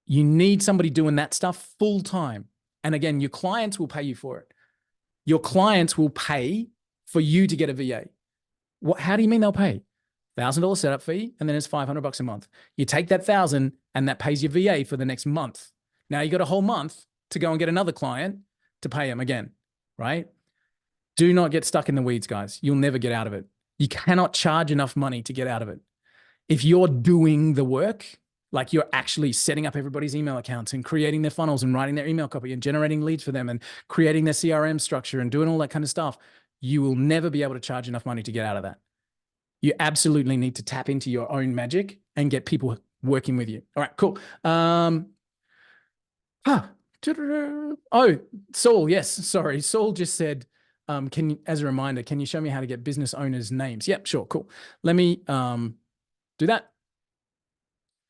You need somebody doing that stuff full time. And again, your clients will pay you for it. Your clients will pay for you to get a VA. How do you mean they'll pay? $1,000 setup fee, and then it's $500 a month. You take that 1,000 and that pays your VA for the next month. Now you got a whole month to go and get another client to pay them again, right? Do not get stuck in the weeds, guys. You'll never get out of it. You cannot charge enough money to get out of it. If you're doing the work, like you're actually setting up everybody's email accounts and creating their funnels and writing their email copy and generating leads for them and creating their CRM structure and doing all that kind of stuff, you will never be able to charge enough money to get out of that. You absolutely need to tap into your own magic and get people working with you. All right, cool. Oh, Saul, yes, sorry. Saul just said, as a reminder, can you show me how to get business owners' names? Yep, sure, cool. Let me do that.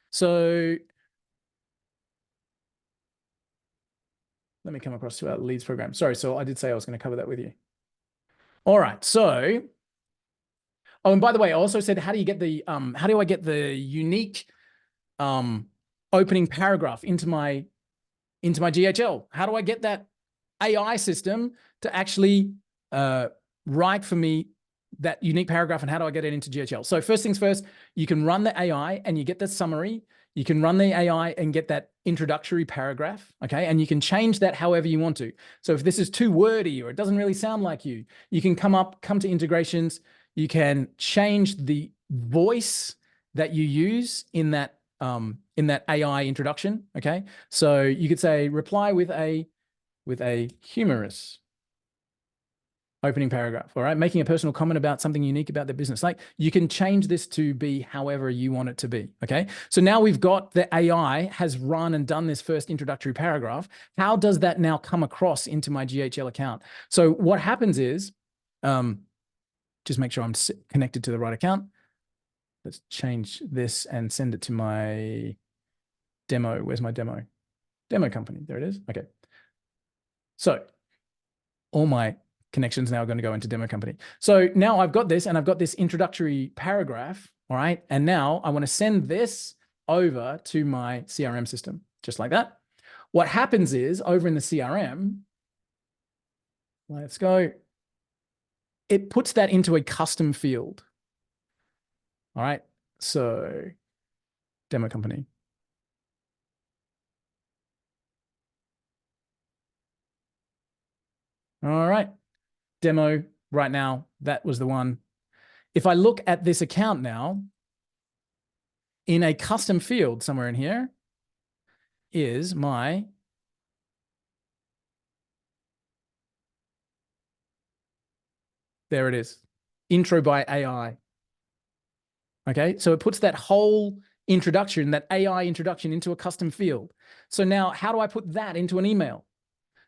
So let me come across to our leads program. Sorry, Saul, I did say I was going to cover that with you. All right, so, oh, and by the way, I also said, how do I get the unique opening paragraph into my GHL? How do I get that AI system to actually write for me that unique paragraph, and how do I get it into GHL? So first things first, you can run the AI and you get the summary. You can run the AI and get that introductory paragraph, okay? And you can change that however you want to. So if this is too wordy or it doesn't really sound like you can come to integrations. You can change the voice that you use in that AI introduction, okay? So you could say reply with a humorous opening paragraph, all right? Making a personal comment about something unique about their business. Like, you can change this to be however you want it to be, okay? So now we've got the AI has run and done this first introductory paragraph. How does that now come across into my GHL account? So what happens is, just make sure I'm connected to the right account. Let's change this and send it to my demo. Where's my demo? Demo company, there it is, okay. So all my connections now are going to go into demo company. So now I've got this and I've got this introductory paragraph, all right? And now I want to send this over to my CRM system, just like that. What happens is over in the CRM, let's go, it puts that into a custom field. All right, so demo company. All right, demo right now, that was the one. If I look at this account now, in a custom field somewhere in here is my there it is, intro by AI. Okay, so it puts that whole introduction, that AI introduction, into a custom field. So now how do I put that into an email?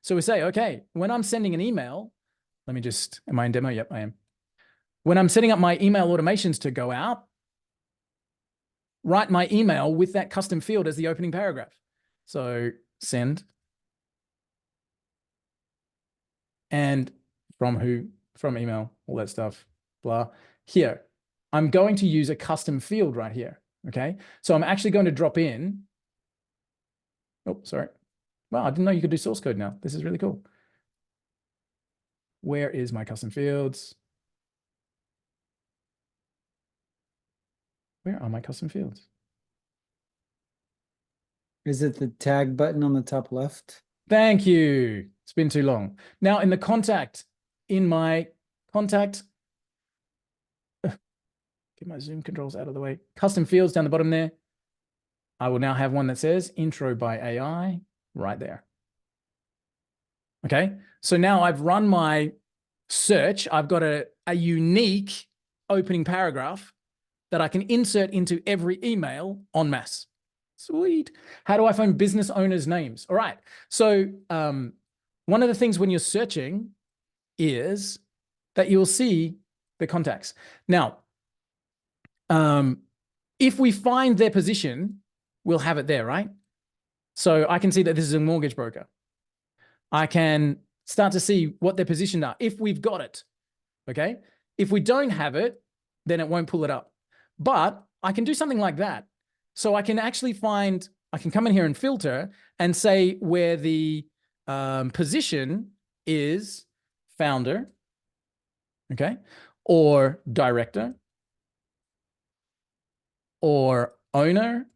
So we say, okay, when I'm sending an email, let me just, am I in demo? Yep, I am. When I'm setting up my email automations to go out, write my email with that custom field as the opening paragraph. So send. And from who, from email, all that stuff, blah. Here, I'm going to use a custom field right here, okay? So I'm actually going to drop in, oh, sorry. Wow, I didn't know you could do source code now. This is really cool. Where is my custom fields? Where are my custom fields? Is it the tag button on the top left? Thank you. It's been too long. Now in the contact, in my contact, get my Zoom controls out of the way. Custom fields down the bottom there. I will now have one that says intro by AI right there. Okay, so now I've run my search. I've got a unique opening paragraph that I can insert into every email en masse. Sweet. How do I find business owners' names? All right. So one of the things when you're searching is that you'll see the contacts. Now, if we find their position, we'll have it there, right? So I can see that this is a mortgage broker. I can start to see what their position are if we've got it, okay? If we don't have it, then it won't pull it up. But I can do something like that. So I can actually find, I can come in here and filter and say where the position is founder, okay? Or director, or owner,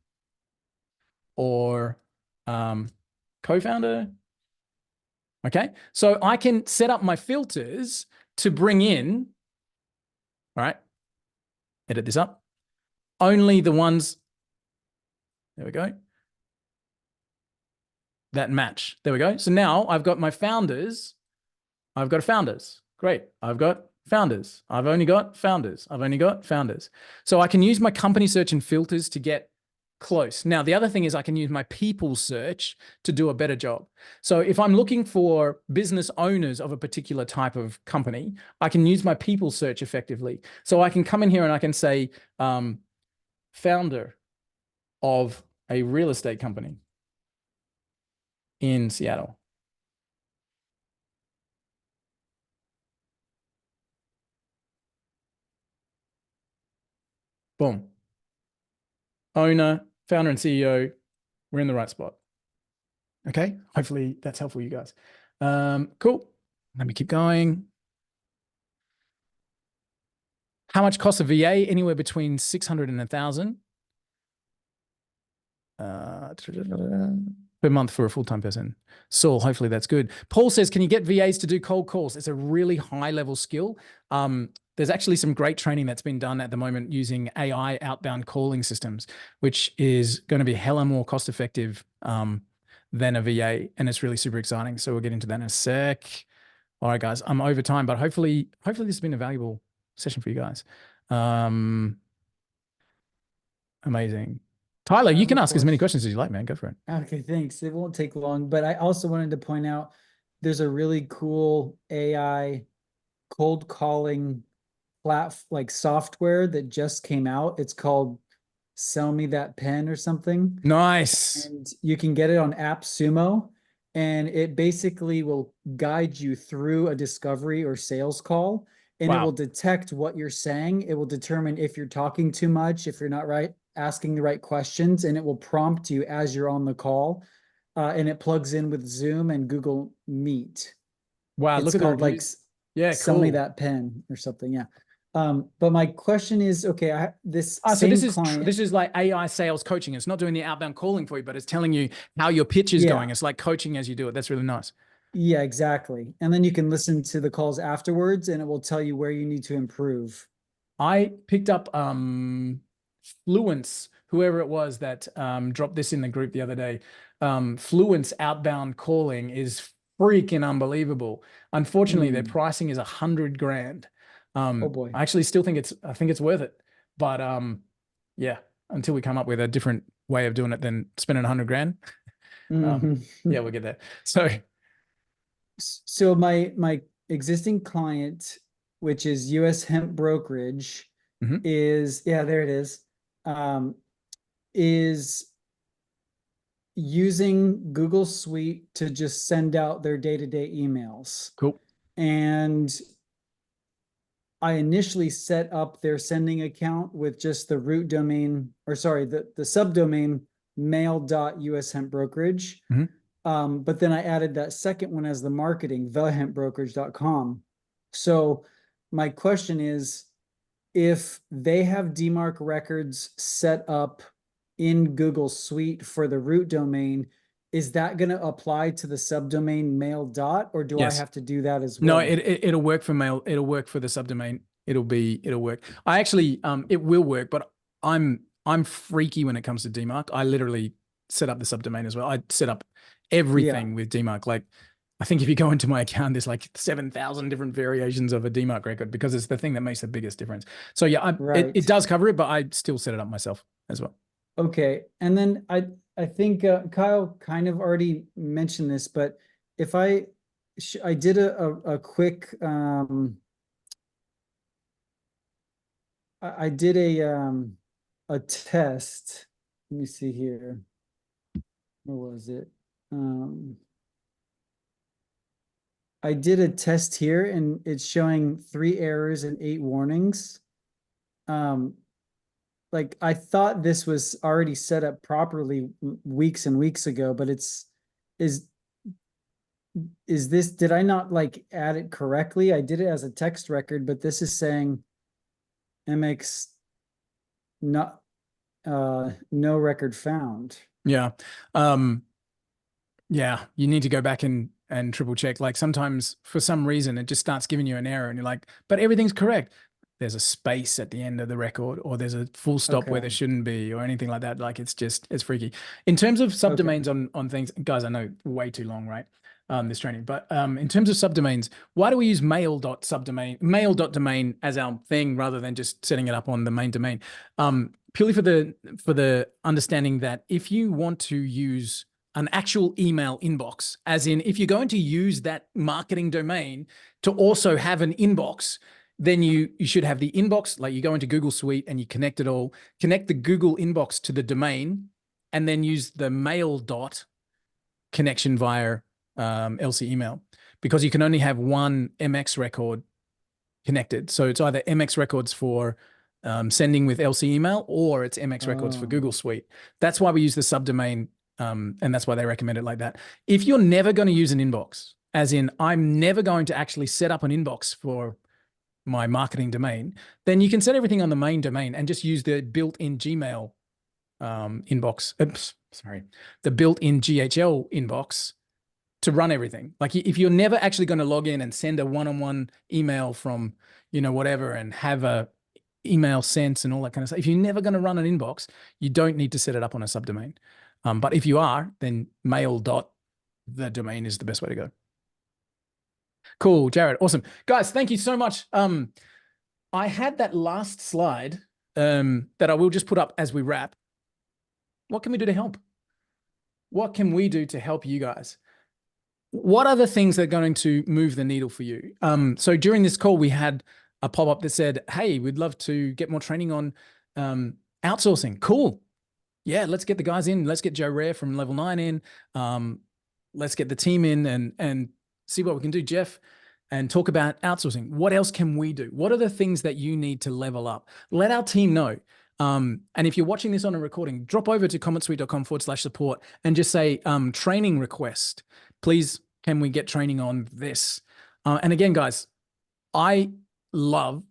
or co-founder. Okay, so I can set up my filters to bring in, all right, edit this up. Only the ones, there we go, that match. There we go. So now I've got my founders. I've got founders. Great. I've got founders. I've only got founders. I've only got founders. So I can use my company search and filters to get close. Now, the other thing is I can use my people search to do a better job. So if I'm looking for business owners of a particular type of company, I can use my people search effectively. So I can come in here and I can say, founder of a real estate company in Seattle. Boom. Owner, founder, and CEO. We're in the right spot. Okay. Hopefully that's helpful, you guys. Cool. Let me keep going. How much costs a VA? Anywhere between 600 and 1,000 per month for a full-time person. Saul, hopefully that's good. Paul says, can you get VAs to do cold calls? It's a really high-level skill. There's actually some great training that's been done at the moment using AI outbound calling systems, which is going to be hella more cost-effective than a VA, and it's really super exciting. So we'll get into that in a sec. All right, guys, I'm over time, but hopefully this has been a valuable session for you guys. Amazing. Tyler, you can ask as many questions as you like, man. Go for it. Okay, thanks. It won't take long, but I also wanted to point out there's a really cool AI cold calling like software that just came out. It's called Sell Me That Pen or something. Nice. And you can get it on AppSumo, and it basically will guide you through a discovery or sales call, and it will detect what you're saying. It will determine if you're talking too much, if you're not asking the right questions, and it will prompt you as you're on the call. And it plugs in with Zoom and Google Meet. Wow, It's look called at like Sell Me That Pen or something. Yeah. But my question is, okay, this is like AI sales coaching. It's not doing the outbound calling for you, but it's telling you how your pitch is going. It's like coaching as you do it. That's really nice. Yeah, exactly. And then you can listen to the calls afterwards, and it will tell you where you need to improve. I picked up Fluence, whoever it was that dropped this in the group the other day. Fluence outbound calling is freaking unbelievable. Unfortunately, their pricing is $100,000. Oh boy. I actually still think it's worth it. But yeah, until we come up with a different way of doing it than spending $100,000. Yeah, we'll get there. So my existing client, which is US Hemp Brokerage, is there it is. Is using Google Suite to just send out their day-to-day emails. Cool. And I initially set up their sending account with just the root domain, or sorry, the subdomain mail.ushempbrokerage. But then I added that second one as the marketing, thehempbrokerage.com. So my question is, if they have DMARC records set up in Google Suite for the root domain, is that going to apply to the subdomain mail dot, or do I have to do that as well? No, it'll work for mail. It'll work for the subdomain. It'll work. I actually, it will work, but I'm freaky when it comes to DMARC. I literally set up the subdomain as well. I set up everything with DMARC. Like, I think if you go into my account, there's like 7,000 different variations of a DMARC record because it's the thing that makes the biggest difference. So yeah, it does cover it, but I still set it up myself as well. Okay. And then I think Kyle kind of already mentioned this, but if I did a quick, I did a test. Let me see here. Where was it? I did a test here, and it's showing 3 errors and 8 warnings. Like, I thought this was already set up properly weeks and weeks ago, but is this, did I not like add it correctly? I did it as a text record, but this is saying MX not no record found. Yeah. Yeah, you need to go back and triple check. Like, sometimes for some reason it just starts giving you an error and you're like, but everything's correct. there's a space at the end of the record, or there's a full stop where Okay. there shouldn't be, or anything like that. Like it's freaky. In terms of subdomains on things, guys, I know way too long, right? This training, but in terms of subdomains, why do we use mail.domain as our thing rather than just setting it up on the main domain? Purely for the understanding that if you want to use an actual email inbox, as in if you're going to use that marketing domain to also have an inbox, then you should have the inbox, like you go into Google Suite and you connect it all, connect the Google inbox to the domain, and then use the mail dot connection via LC email, because you can only have one MX record connected. So it's either MX records for sending with LC email, or it's MX records for Google Suite. That's why we use the subdomain, and that's why they recommend it like that. If you're never going to use an inbox, as in I'm never going to actually set up an inbox for my marketing domain, then you can set everything on the main domain and just use the built-in Gmail inbox. The built-in GHL inbox to run everything. Like if you're never actually going to log in and send a one-on-one email from, whatever, and have a email sense and all that kind of stuff, if you're never going to run an inbox, you don't need to set it up on a subdomain. But if you are, then mail.the domain is the best way to go. Cool, Jared. Awesome. Guys, thank you so much. I had that last slide that I will just put up as we wrap. What can we do to help? What can we do to help you guys? What are the things that are going to move the needle for you? So during this call, we had a pop-up that said, hey, we'd love to get more training on outsourcing. Cool. Yeah, let's get the guys in. Let's get Joe Rare from Level 9 in. Let's get the team in and see what we can do, Jeff, and talk about outsourcing. What else can we do? What are the things that you need to level up? Let our team know. And if you're watching this on a recording, drop over to commentsuite.com/support and just say training request. Please, can we get training on this? And again, guys, I love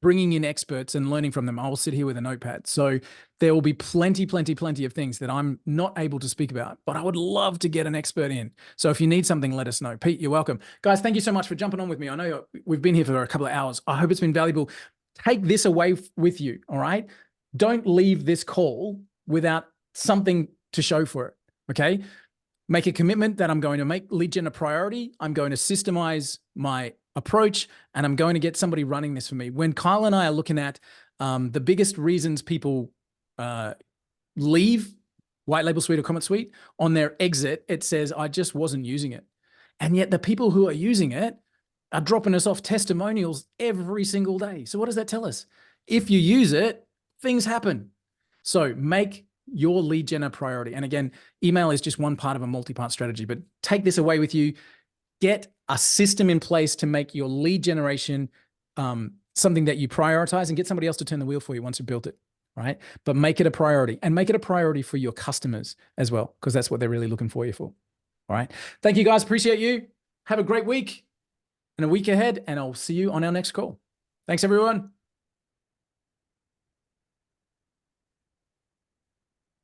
bringing in experts and learning from them. I will sit here with a notepad. So there will be plenty of things that I'm not able to speak about, but I would love to get an expert in. So if you need something, let us know. Pete, you're welcome. Guys, thank you so much for jumping on with me. I know we've been here for a couple of hours. I hope it's been valuable. Take this away with you, all right? Don't leave this call without something to show for it, okay? Make a commitment that I'm going to make lead gen a priority. I'm going to systemize my approach, and I'm going to get somebody running this for me. When Kyle and I are looking at the biggest reasons people leave White Label Suite or Comment Suite, on their exit, it says, I just wasn't using it. And yet the people who are using it are dropping us off testimonials every single day. So what does that tell us? If you use it, things happen. So make your lead gen a priority. And again, email is just one part of a multi-part strategy, but take this away with you. Get a system in place to make your lead generation something that you prioritize, and get somebody else to turn the wheel for you once you've built it, right? But make it a priority, and make it a priority for your customers as well, because that's what they're really looking for you for. All right. Thank you, guys. Appreciate you. Have a great week and a week ahead, and I'll see you on our next call. Thanks, everyone.